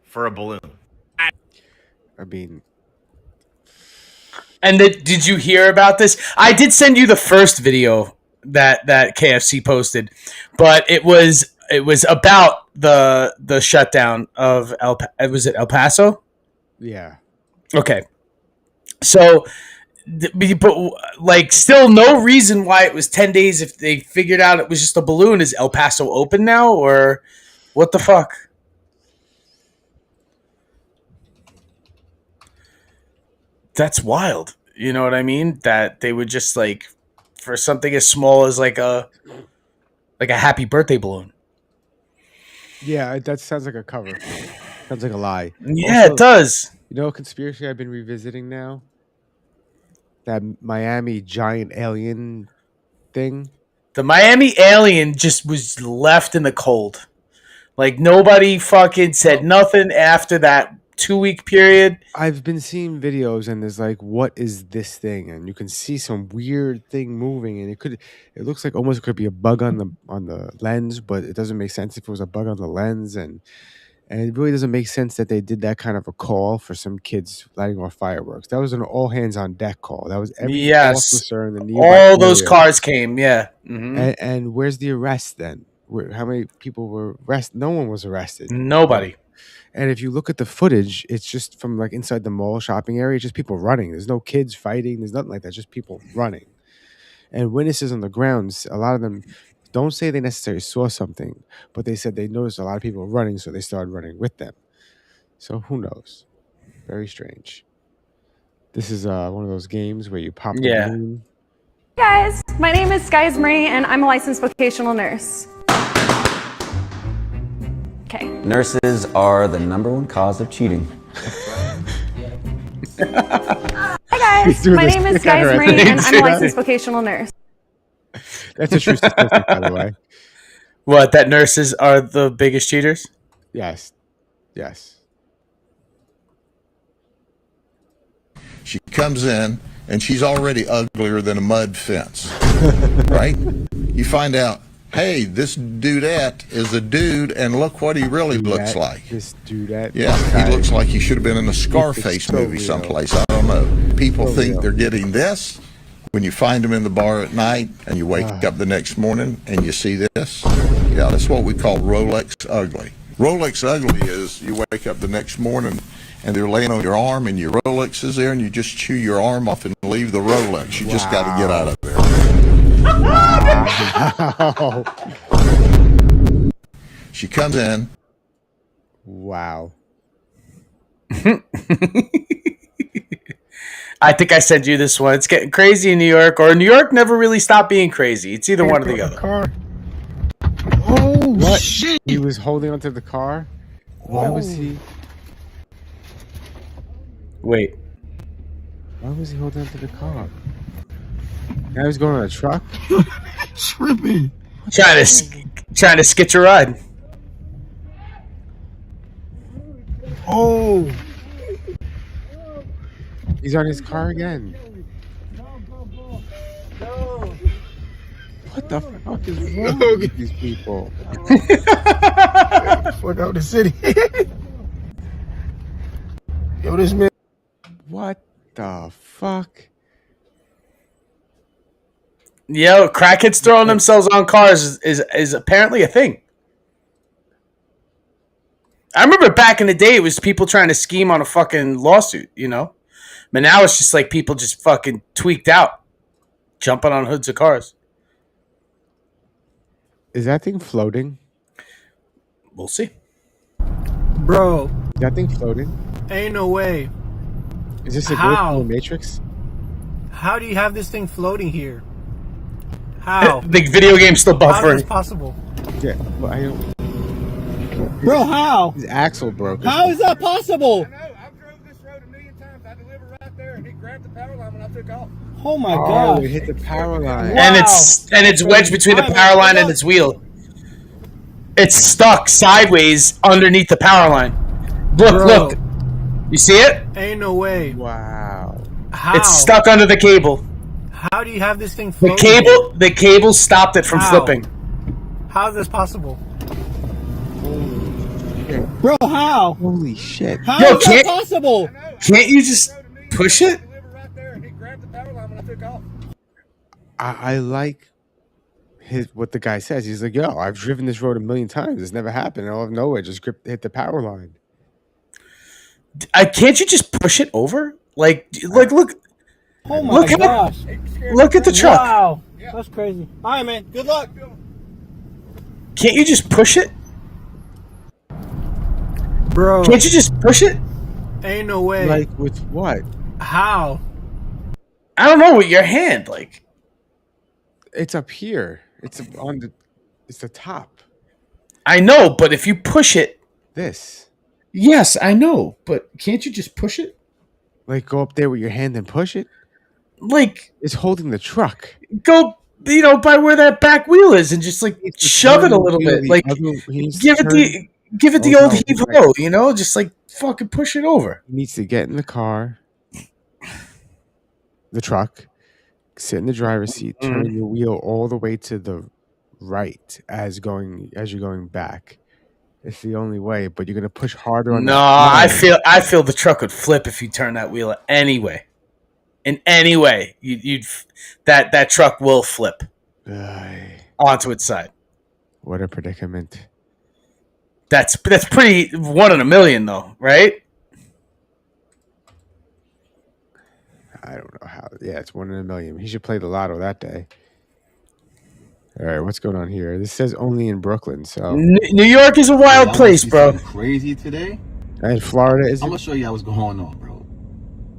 for a balloon. I mean, And did you hear about this? I did send you the first video that KFC posted, but it was about the shutdown of was it El Paso? Yeah. Okay. So, but like, still no reason why it was 10 days if they figured out it was just a balloon. Is El Paso open now, or what the fuck? That's wild. You know what I mean? That they would just like, for something as small as like a happy birthday balloon. Yeah, that sounds like a cover. Sounds like a lie. Yeah, Also, it does. You know a conspiracy I've been revisiting now? That Miami giant alien thing. The Miami alien just was left in the cold. Like, nobody fucking said nothing after that 2-week period. I've been seeing videos and there's like, what is this thing? And you can see some weird thing moving, and it looks like almost it could be a bug on the lens, but it doesn't make sense if it was a bug on the lens, and it really doesn't make sense that they did that kind of a call for some kids lighting off fireworks. That was an all hands on deck call. That was every officer in the nearby all those area. cars came. Yeah. Mm-hmm. And where's the arrest then? How many people were arrested? No one was arrested. Nobody. And if you look at the footage, it's just from like inside the mall shopping area, just people running. There's no kids fighting. There's nothing like that. Just people running. And witnesses on the grounds, a lot of them don't say they necessarily saw something, but they said they noticed a lot of people running, so they started running with them. So who knows? Very strange. This is one of those games where you pop the Yeah. balloon. Hey guys, my name is Skies Marie and I'm a licensed vocational nurse. Okay. Nurses are the #1 cause of cheating. Hi guys, my name is Skies Marie and I'm a licensed vocational nurse. That's a true statistic, by the way. What, that nurses are the biggest cheaters? Yes. Yes. She comes in and she's already uglier than a mud fence, right? You find out, hey, this dudette is a dude, and look what he really looks like. This dudette. Yeah, he looks like he should have been in a Scarface movie someplace. I don't know. People think they're getting this. When you find them in the bar at night and you wake up the next morning and you see this, yeah, that's what we call Rolex ugly. Rolex ugly is you wake up the next morning and they're laying on your arm and your Rolex is there and you just chew your arm off and leave the Rolex. You just got to get out of there. Wow. She comes in. Wow. I think I sent you this one. It's getting crazy in New York, or New York never really stopped being crazy. It's either one or the other. Oh, what? Shit. He was holding onto the car? Why was he? Wait. Why was he holding onto the car? Now he's going on a truck? Tripping. Trying to sketch a ride. Oh. He's on his car again. What the fuck is wrong with these people? Fuck out the city. Yo, this man. What the fuck? Yo, crackheads throwing themselves on cars is apparently a thing. I remember back in the day, it was people trying to scheme on a fucking lawsuit, you know? But now it's just like people just fucking tweaked out, jumping on hoods of cars. Is that thing floating? We'll see. Bro. Is that thing floating? Ain't no way. Is this a glitch in the Matrix? How do you have this thing floating here? How? The video game's still buffering. How is this possible? Yeah, well, I don't... Bro, how? His axle broke. How is that possible? Oh my god! It hit the power line, and it's wedged between the power line and its wheel. It's stuck sideways underneath the power line. Look! You see it? Ain't no way! Wow! How? It's stuck under the cable. How do you have this thing floating? The cable stopped it from flipping. How is this possible? Bro, how? Holy shit! How is that possible? Can't you just push it? I like what the guy says. He's like, yo, I've driven this road 1,000,000 times. It's never happened. Out of nowhere, just hit the power line. Can't you just push it over? Like look. Oh my gosh! Look at the truck. Wow, that's crazy. All right, man. Good luck. Can't you just push it? Bro. Can't you just push it? Ain't no way. Like with what? How? I don't know, with your hand, like. It's up here. It's the top. I know, but if you push it. This. Yes, I know, but can't you just push it? Like go up there with your hand and push it? Like. It's holding the truck. Go, by where that back wheel is and just like shove it a little bit. Like give it the old heave-ho, just like fucking push it over. He needs to get in the car, the truck, sit in the driver's seat, turn your wheel all the way to the right as you're going back. It's the only way, but you're gonna push harder on. No, I feel the truck would flip if you turn that wheel anyway. In any way, you'd that truck will flip onto its side. What a predicament. That's pretty 1 in a million, though, right? I don't know how. Yeah, it's 1 in a million. He should play the lotto that day. All right, what's going on here? This says only in Brooklyn. So New York is a wild place, bro. Crazy today. And Florida is. I'm gonna show you what's going on, bro.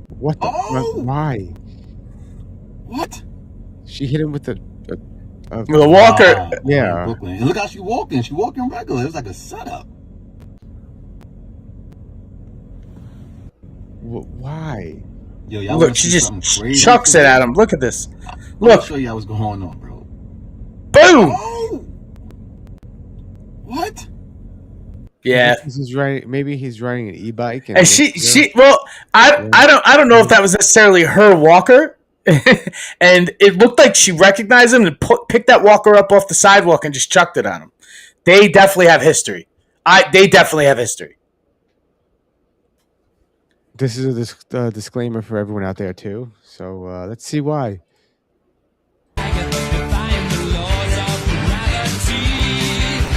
What the? Why? What? She hit him with the walker. Yeah. Brooklyn. And look how she walking. She walking regular. It was like a setup. Why? Yo, y'all Look, she just chucks it at him. Look at this. Look. I'll show you what's going on, bro. Boom. Oh! What? Yeah. Maybe he's riding an e-bike. And I don't know if that was necessarily her walker. And it looked like she recognized him and picked that walker up off the sidewalk and just chucked it on him. They definitely have history. They definitely have history. This is a disclaimer for everyone out there too. So let's see why.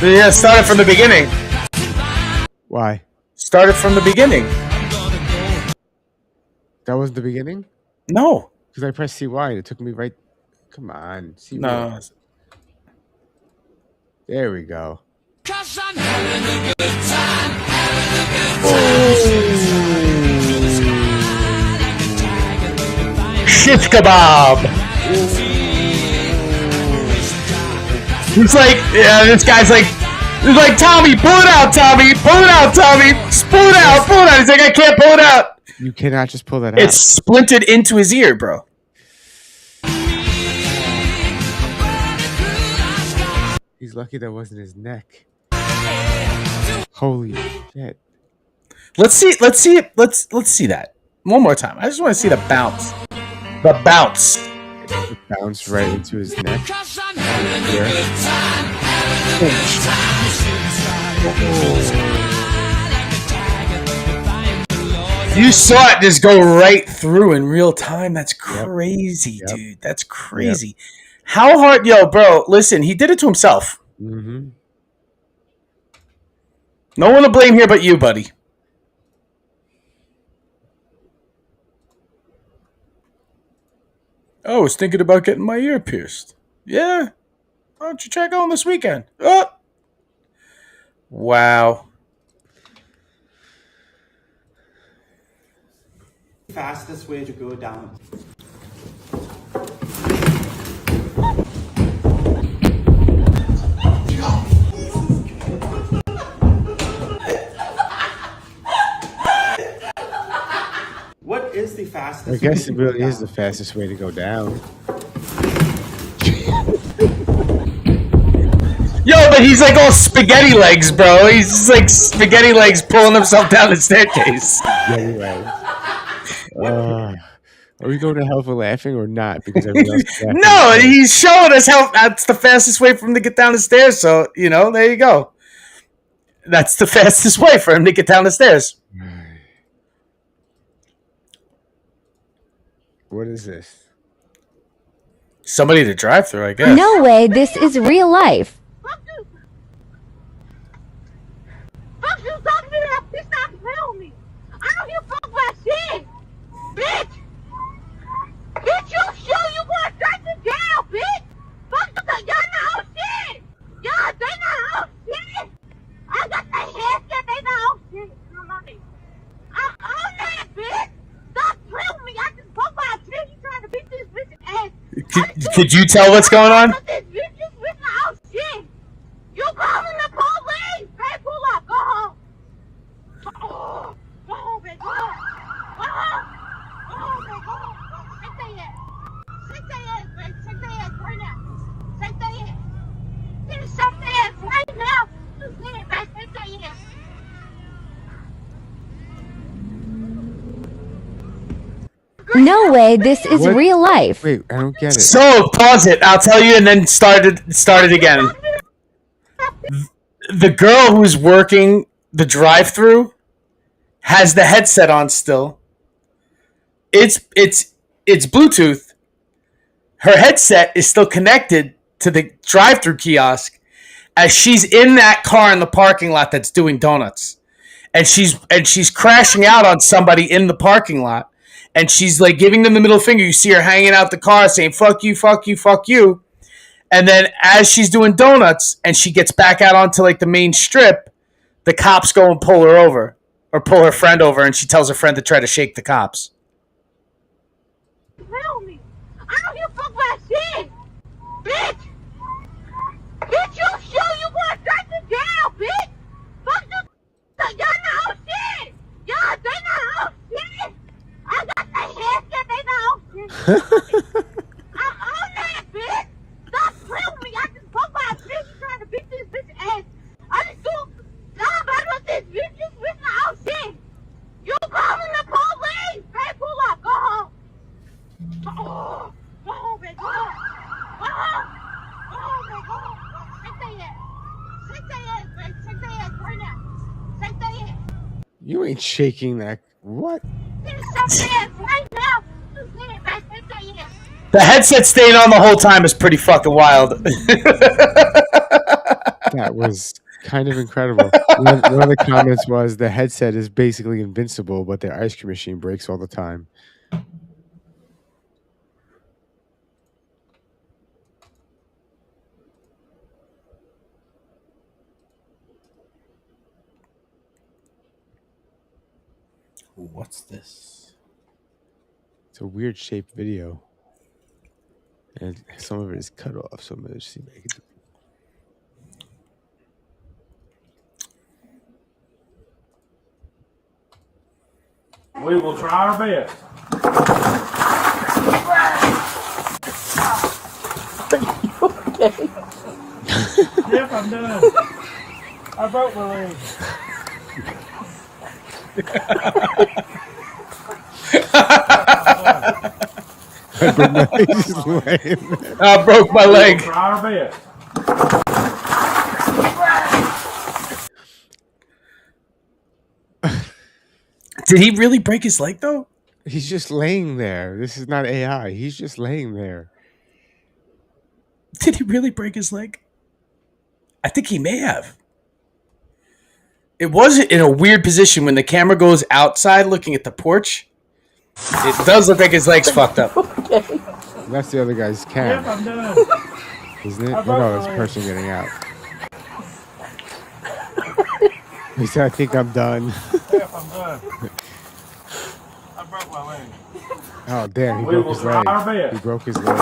Yeah, started from the beginning. Why? Started from the beginning. That was the beginning? No. Because I pressed CY and it took me right. Come on. CY. No. There we go. Shish kebab. He's like, this guy's like, Tommy, pull it out, Tommy, pull it out, Tommy, pull it out, pull it out. He's like, I can't pull it out. You cannot just pull that out. It's splintered into his ear, bro. He's lucky that wasn't his neck. Holy shit. Let's see that one more time. I just want to see the bounce. The bounce. It bounced right into his neck. You saw it just go right through in real time. That's crazy, dude. That's crazy. How hard, bro? Listen, he did it to himself. Mm-hmm. No one to blame here but you, buddy. I was thinking about getting my ear pierced. Yeah. Why don't you check on this weekend? Oh. Wow. Fastest way to go down. What is the fastest? I guess it really is the fastest way to go down. Yo, but he's like all spaghetti legs, bro. He's just like spaghetti legs pulling himself down the staircase. Spaghetti legs. Are we going to hell for laughing or not? Because everyone else is laughing. No, he's showing us how that's the fastest way for him to get down the stairs. So, there you go. That's the fastest way for him to get down the stairs. What is this? Somebody to drive through, I guess. No way, this is real life. Fuck you talking to me that bitch, stop playing me. I don't give a fuck about shit. Bitch! Bitch, you going straight to jail, bitch! Fuck you, y'all not on shit! Y'all, they not on shit! I got the headset, they not on shit. I'm on that, bitch! Stop playing with me, I just spoke by a chick, you trying to beat this bitch's ass. Could you tell what's going on? This bitch not on shit! You calling the police! Hey, pull up, go home! Go home, baby, go home! Go home! Go home, baby, go home! Shake their ass! Shake their ass, baby! Shake their ass right now! Shake their ass! Just shake their ass right now! Just say it, baby! Shake their ass! No way, this is What? real life. Wait, I don't get it. So, pause it. I'll tell you and then start it again. The girl who's working the drive-thru has the headset on still. It's Bluetooth. Her headset is still connected to the drive-thru kiosk as she's in that car in the parking lot that's doing donuts. And she's crashing out on somebody in the parking lot. And she's like giving them the middle finger. You see her hanging out the car saying, fuck you, fuck you, fuck you. And then as she's doing donuts and she gets back out onto like the main strip, the cops go and pull her over. or pull her friend over, and she tells her friend to try to shake the cops. Tell me. I don't give a fuck about shit. Bitch. Bitch, you show you going straight to jail, bitch. Fuck you. Y'all know shit. Y'all, they know shit. I got the headset, they know shit. I'm on that, bitch. Stop playing with me. I just fuck my bitch trying to beat this bitch ass. I just do. Y'all about this bitch. This bitch know shit. You calling the police. Hey, pull up. Go home. Oh, go home, baby. Go home. Go home. Go home, baby. Go home. Shake that ass. Shake that ass, baby. Shake that ass right now. Shake that ass. You ain't shaking that. What? Shake that ass right now. Just say it, baby. Shake that ass. The headset staying on the whole time is pretty fucking wild. That was kind of incredible. One of the comments was the headset is basically invincible, but their ice cream machine breaks all the time. What's this? It's a weird shaped video. And some of it is cut off, so I'm going to see if I can do. We will try our best. Okay. Yep, I'm done. I broke my leg. I broke my leg. We will try our best. Did he really break his leg, though? He's just laying there. This is not AI. He's just laying there. Did he really break his leg? I think he may have. It was in a weird position when the camera goes outside looking at the porch. It does look like his leg's fucked up. Okay. That's the other guy's cam. Yep, I'm done. Isn't it? Oh, no, it's a person getting out. He said, I think I'm done. Yep, I'm done. I broke my leg. Oh, damn. He We broke will his try leg. our best. He broke his leg.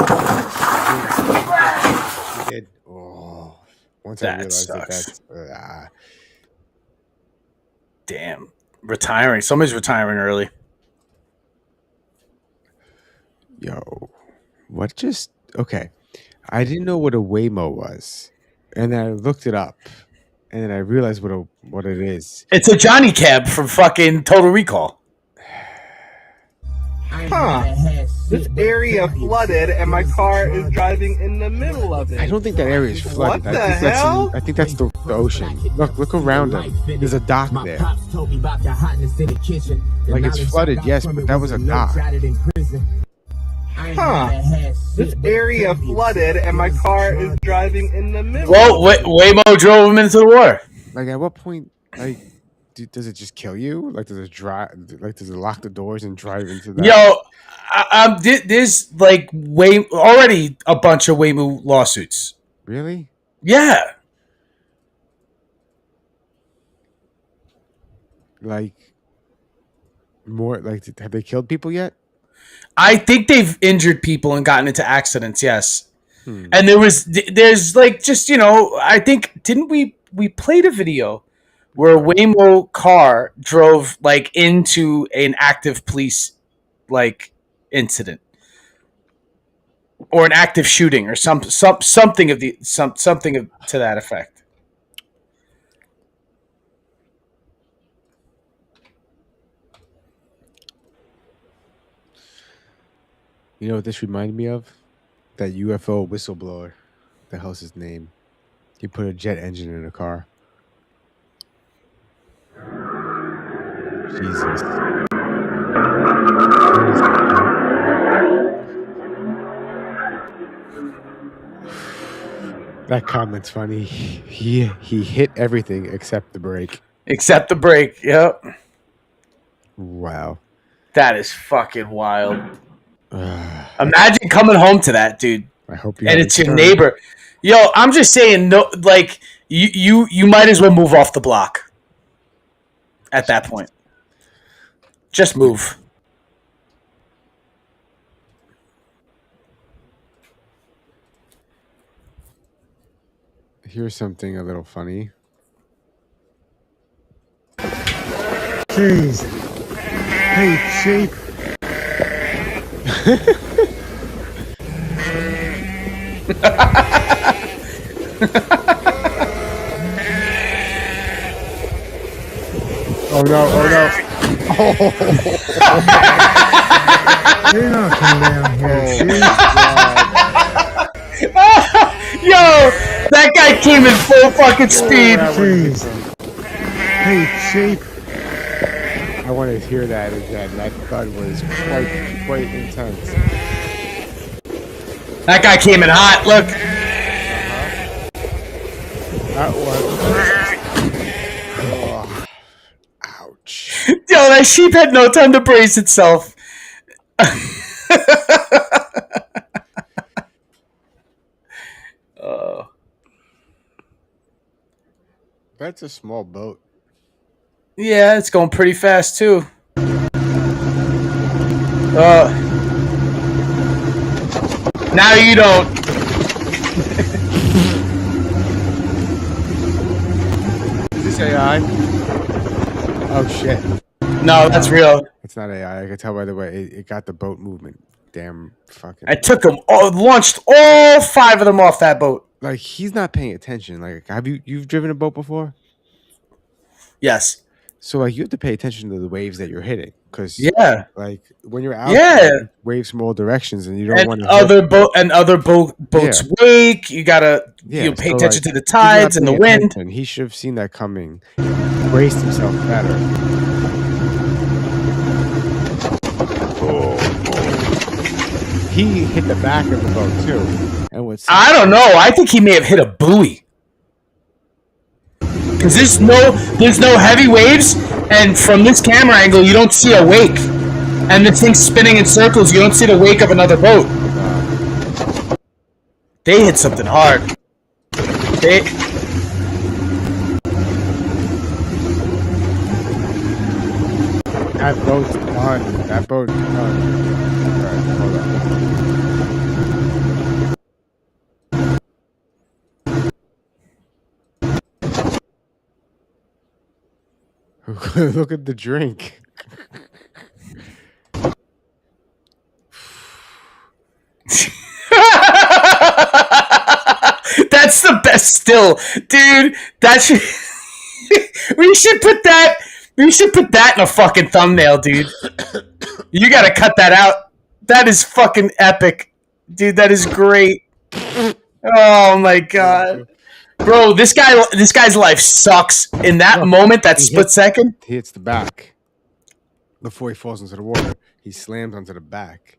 He did. Oh. Once I That realized sucks. that Damn. Retiring. Somebody's retiring early. Yo. What just... Okay. I didn't know what a Waymo was. And then I looked it up. And then I realized what it is. It's a Johnny Cab from fucking Total Recall. Huh. This area flooded and my car is driving in the middle of it. I don't think that area is flooded. What the hell? I think that's the ocean. Look around him. There's a dock there. Like it's flooded, yes, but that was a dock. Huh. This area flooded and my car is driving in the middle. Well, Waymo drove him into the water. Like at what point, like, does it just kill you? Like, does it does it lock the doors and drive into that? Yo, there's like already a bunch of Waymo lawsuits. Really? Yeah. Like more like have they killed people yet? I think they've injured people and gotten into accidents. Yes. And there's like just I think didn't we played a video where a Waymo car drove like into an active police like incident or an active shooting or something to that effect. You know what this reminded me of? That UFO whistleblower. The hell's his name? He put a jet engine in a car. Jesus. That comment's funny. He hit everything except the brake. Except the brake. Yep. Wow. That is fucking wild. Imagine coming home to that, dude. I hope you. And it's your neighbor. Yo, I'm just saying, no, like you might as well move off the block. At that point, Just move. Here's something a little funny. Jeez. Hey, sheep. Oh no, oh no. You're not coming down here, sheep. Yo, that guy came in full fucking speed. Jeez. Hey, sheep. I want to hear that again. That thud was quite intense. That guy came in hot. Look. That one. Oh, ouch. Yo, that sheep had no time to brace itself. That's a small boat. Yeah, it's going pretty fast too. Now you don't. Is this AI? Oh shit. No, that's real. It's not AI. I can tell by the way it got the boat movement. Damn fucking. I took them all, launched all 5 of them off that boat. Like he's not paying attention. Like you've driven a boat before? Yes. So like you have to pay attention to the waves that you're hitting, because like when you're out, there, waves from all directions, and you don't want to other boats wake. You gotta pay attention to the tides and the wind. He should have seen that coming, braced himself better. He hit the back of the boat too, and I don't know. I think he may have hit a buoy. Because there's no heavy waves, and from this camera angle, you don't see a wake. And this thing's spinning in circles, you don't see the wake of another boat. They hit something hard. That boat's done. That boat's done. Alright, hold on. Look at the drink. That's the best still, dude. That should we should put that in a fucking thumbnail, dude. You gotta cut that out. That is fucking epic, dude. That is great. Oh my god. Bro, this guy's life sucks. In that moment, that split second, he hits the back before he falls into the water. He slams onto the back.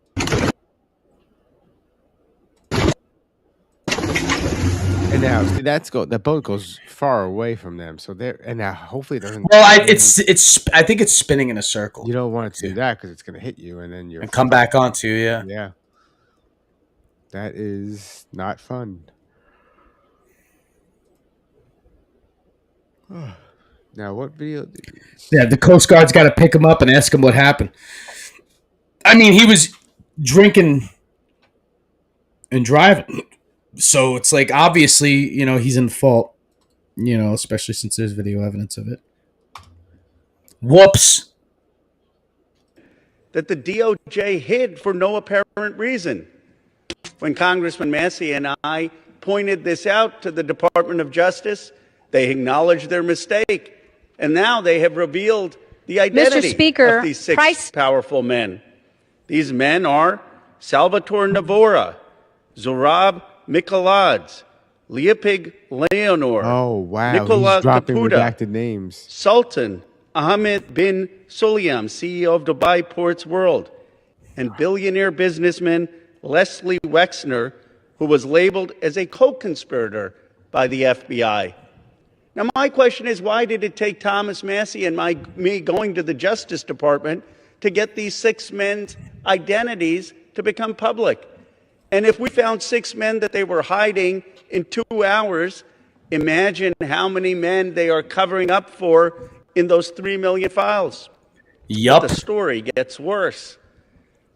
And now that boat goes far away from them, so now hopefully it doesn't. Well, I think it's spinning in a circle. You don't want it to do that because it's going to hit you, and then come back onto you. Yeah, that is not fun. Now, what video? Yeah, the Coast Guard's got to pick him up and ask him what happened. I mean, he was drinking and driving, so it's like obviously, he's in fault. Especially since there's video evidence of it. Whoops. That the DOJ hid for no apparent reason. When Congressman Massey and I pointed this out to the Department of Justice, they acknowledged their mistake, and now they have revealed the identity of these 6 powerful men. These men are Salvatore Navora, Zorab Mikoladze, Leopig Leonor, Nicola he's dropping Caputa, redacted names. Sultan Ahmed bin Sulayem, CEO of Dubai Ports World, and billionaire businessman Leslie Wexner, who was labeled as a co-conspirator by the FBI. Now, my question is, why did it take Thomas Massey and me going to the Justice Department to get these 6 men's identities to become public? And if we found 6 men that they were hiding in 2 hours, imagine how many men they are covering up for in those 3 million files. Yup. But the story gets worse.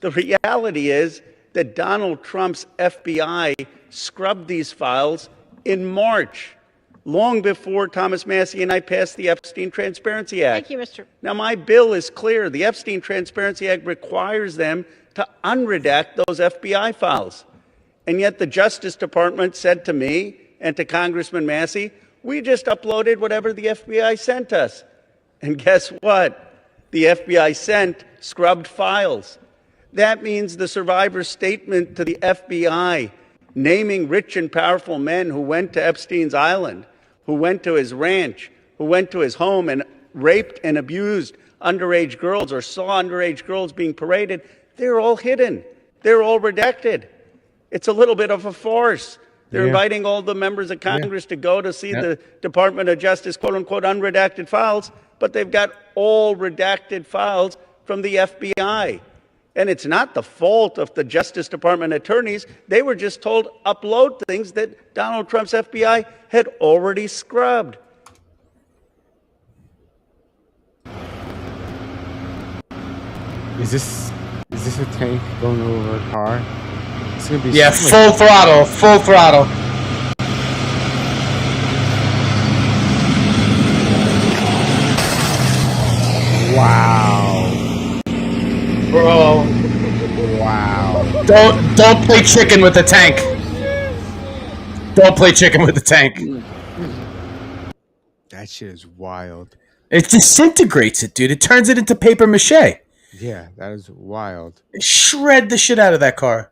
The reality is that Donald Trump's FBI scrubbed these files in March, long before Thomas Massey and I passed the Epstein Transparency Act. Thank you, Mr. Now, my bill is clear. The Epstein Transparency Act requires them to unredact those FBI files. And yet the Justice Department said to me and to Congressman Massey, we just uploaded whatever the FBI sent us. And guess what? The FBI sent scrubbed files. That means the survivor's statement to the FBI, naming rich and powerful men who went to Epstein's island, who went to his ranch, who went to his home and raped and abused underage girls or saw underage girls being paraded, they're all hidden. They're all redacted. It's a little bit of a farce. They're inviting all the members of Congress to go to see the Department of Justice, quote unquote, unredacted files, but they've got all redacted files from the FBI. And it's not the fault of the Justice Department attorneys. They were just told upload things that Donald Trump's FBI had already scrubbed. Is this a tank going over a car? It's gonna be full throttle, full throttle. Wow. Bro. Wow. Don't play chicken with the tank. Don't play chicken with the tank. That shit is wild. It disintegrates it, dude. It turns it into paper mache. Yeah, that is wild. Shred the shit out of that car.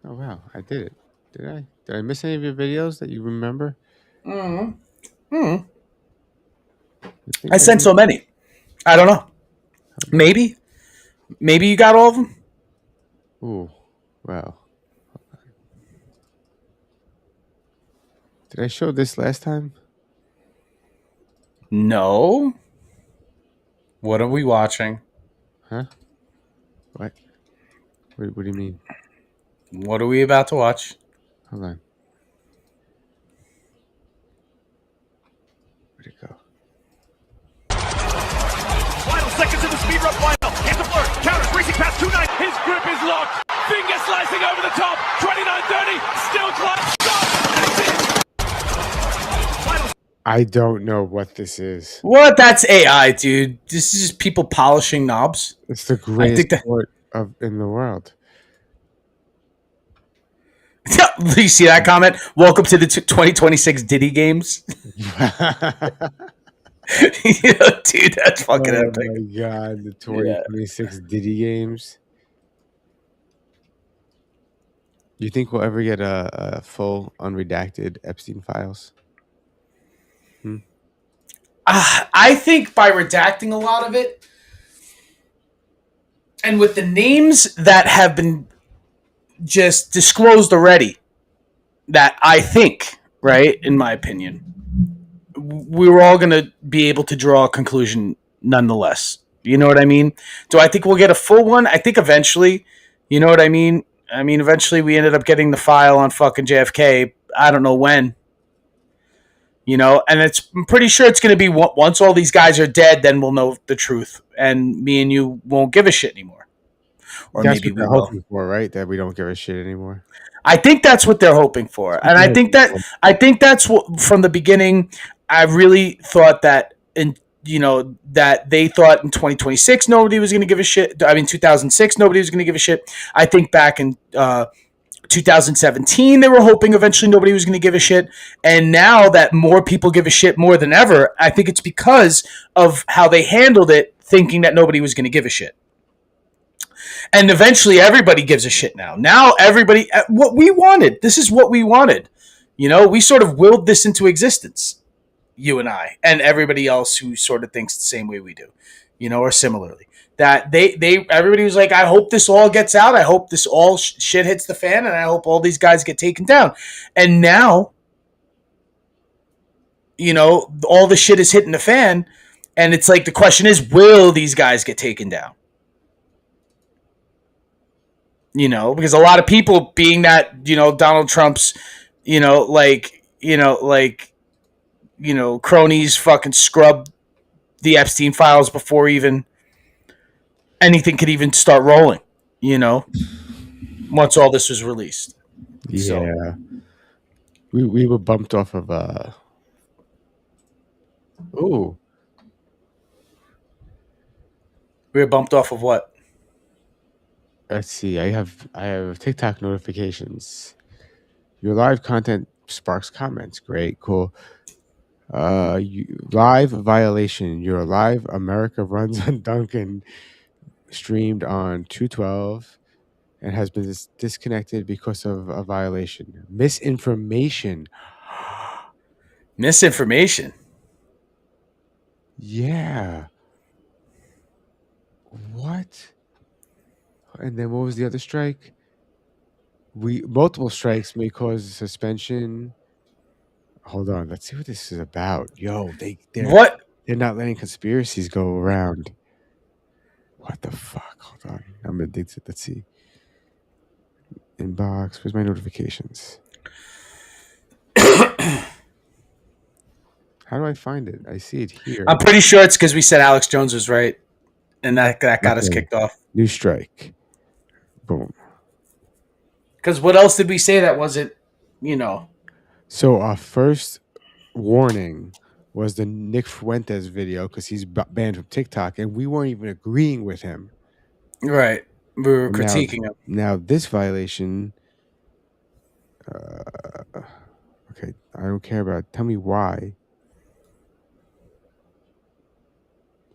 Oh wow, I did it. Did I? Did I miss any of your videos that you remember? I sent so many. I don't know. Maybe you got all of them. Ooh, wow. Did I show this last time? No. What are we watching? Huh? What? What do you mean? What are we about to watch? Hold on. Where'd it go? Final seconds in the speed run final. Here's the flirt. Counter, racing past 2-9. His grip is locked. Finger slicing over the top. 29-30. Still clutch. I don't know what this is. What? That's AI, dude. This is just people polishing knobs. It's the greatest sport in the world. You see that comment? Welcome to the 2026 Diddy games. Dude, that's fucking epic. Oh my god, the 2026 Diddy games. You think we'll ever get a full unredacted Epstein files? I think by redacting a lot of it, and with the names that have been just disclosed already, that I think, right, in my opinion, we were all going to be able to draw a conclusion nonetheless. You know what I mean? Do I think we'll get a full one? I think eventually, you know what I mean? I mean, eventually we ended up getting the file on fucking JFK. I don't know when. You know, and I'm pretty sure it's going to be once all these guys are dead, then we'll know the truth, and me and you won't give a shit anymore. Or that's maybe what they're hoping for, right? That we don't give a shit anymore. I think that's what they're hoping for, and I think that's what from the beginning. I really thought that, that they thought in 2026 nobody was going to give a shit. I mean, 2006 nobody was going to give a shit. I think back in 2017, they were hoping eventually nobody was going to give a shit. And now that more people give a shit more than ever, I think it's because of how they handled it, thinking that nobody was going to give a shit. And eventually everybody gives a shit now. Now everybody, what we wanted, this is what we wanted. You know, we sort of willed this into existence, you and I, and everybody else who sort of thinks the same way we do, you know, or similarly. That everybody was like, I hope this all gets out. I hope this all shit hits the fan, and I hope all these guys get taken down. And now, you know, all the shit is hitting the fan, and it's like the question is, will these guys get taken down? You know, because a lot of people, being that, you know, Donald Trump's, cronies fucking scrub the Epstein files before even anything could even start rolling. Once all this was released. Yeah. So. We were bumped off of ooh. We were bumped off of what? Let's see. I have TikTok notifications. Your live content sparks comments. Great, cool. Live violation. Your live America runs on Dunkin, streamed on 212, and has been disconnected because of a violation. Misinformation. Misinformation. Yeah. What? And then what was the other strike? Multiple strikes may cause suspension. Hold on, let's see what this is about. Yo, they're not letting conspiracies go around. What the fuck? Hold on, I'm addicted. Let's see. Inbox. Where's my notifications? How do I find it? I see it here. I'm pretty sure it's because we said Alex Jones was right, and that got us kicked off. New strike. Boom. Because what else did we say that wasn't, So our first warning was the Nick Fuentes video because he's banned from TikTok, and we weren't even agreeing with him. Right. We were critiquing him. Now this violation. Okay, I don't care about it. Tell me why.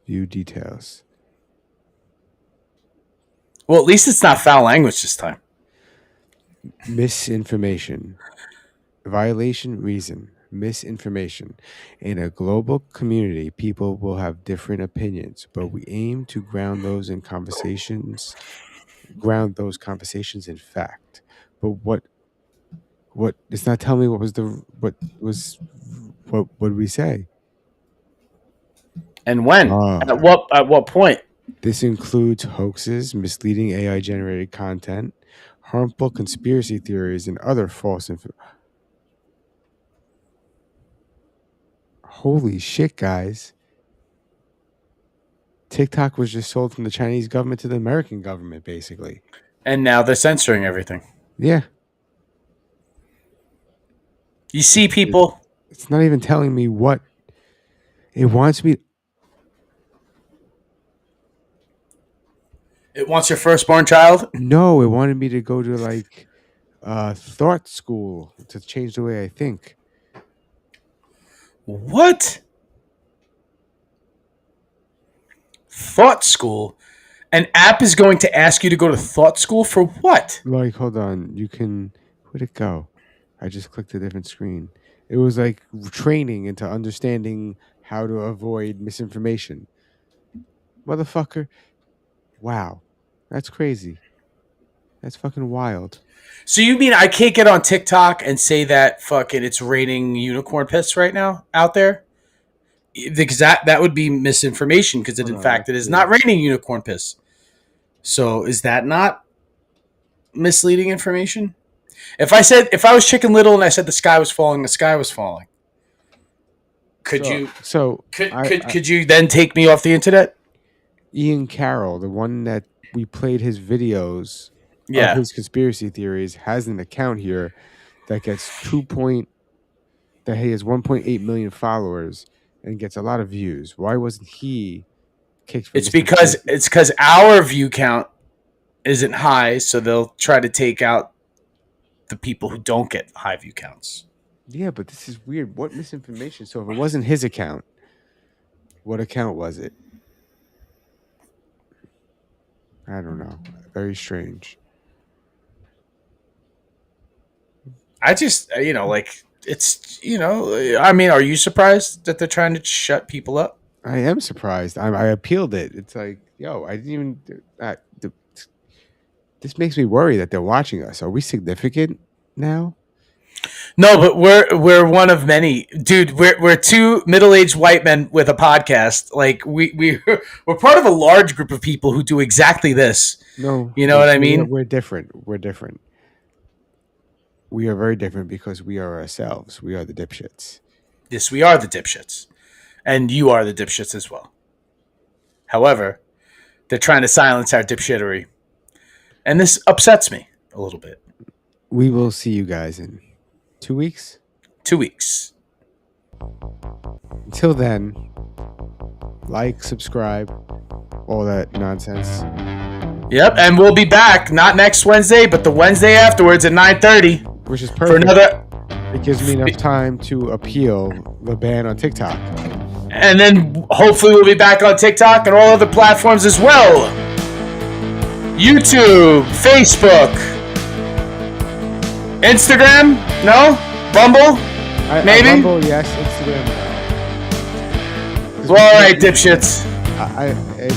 View details. Well, at least it's not foul language this time. Misinformation. Violation reason. Misinformation. In a global community, people will have different opinions, but we aim to ground those conversations in fact. But what it's not telling me what did we say? And when? At what point? This includes hoaxes, misleading AI generated content, harmful conspiracy theories, and other false information. Holy shit, guys. TikTok was just sold from the Chinese government to the American government, basically. And now they're censoring everything. Yeah. You see, people. It's not even telling me what it wants me. It wants your firstborn child? No, it wanted me to go to like thought school to change the way I think. What? Thought school? An app is going to ask you to go to thought school for what? Like, hold on. Where'd it go? I just clicked a different screen. It was like training into understanding how to avoid misinformation. Motherfucker. Wow. That's crazy. That's fucking wild. So you mean I can't get on TikTok and say that fucking it's raining unicorn piss right now out there? Because that would be misinformation because in fact it is not raining unicorn piss. So is that not misleading information? If I was Chicken Little and I said the sky was falling, the sky was falling. Could you then take me off the internet? Ian Carroll, the one that we played his videos of his conspiracy theories, has an account here that gets that he has 1.8 million followers and gets a lot of views. Why wasn't he kicked from It's because our view count isn't high, so they'll try to take out the people who don't get high view counts. Yeah, but this is weird. What misinformation? So if it wasn't his account, what account was it? I don't know. Very strange. I just, it's, I mean, are you surprised that they're trying to shut people up? I am surprised. I appealed it. It's like, yo, I didn't even. This makes me worry that they're watching us. Are we significant now? No, but we're one of many, dude. We're two middle-aged white men with a podcast. Like we're part of a large group of people who do exactly this. No, you know what I mean? We're different. We're different. We are very different because we are ourselves. We are the dipshits. Yes, we are the dipshits, and you are the dipshits as well. However, they're trying to silence our dipshittery. And this upsets me a little bit. We will see you guys in 2 weeks. 2 weeks. Until then, like, subscribe, all that nonsense. Yep, and we'll be back, not next Wednesday, but the Wednesday afterwards at 9:30. Which is perfect. For another... It gives me enough time to appeal the ban on TikTok. And then hopefully we'll be back on TikTok and all other platforms as well. YouTube, Facebook, Instagram, no? Bumble, maybe? Bumble, yes. Instagram, no. Well, all right, dipshits.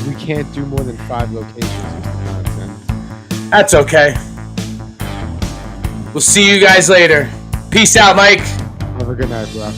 We can't do more than 5 locations. Nonsense. That's okay. We'll see you guys later. Peace out, Mike. Have a good night, bro.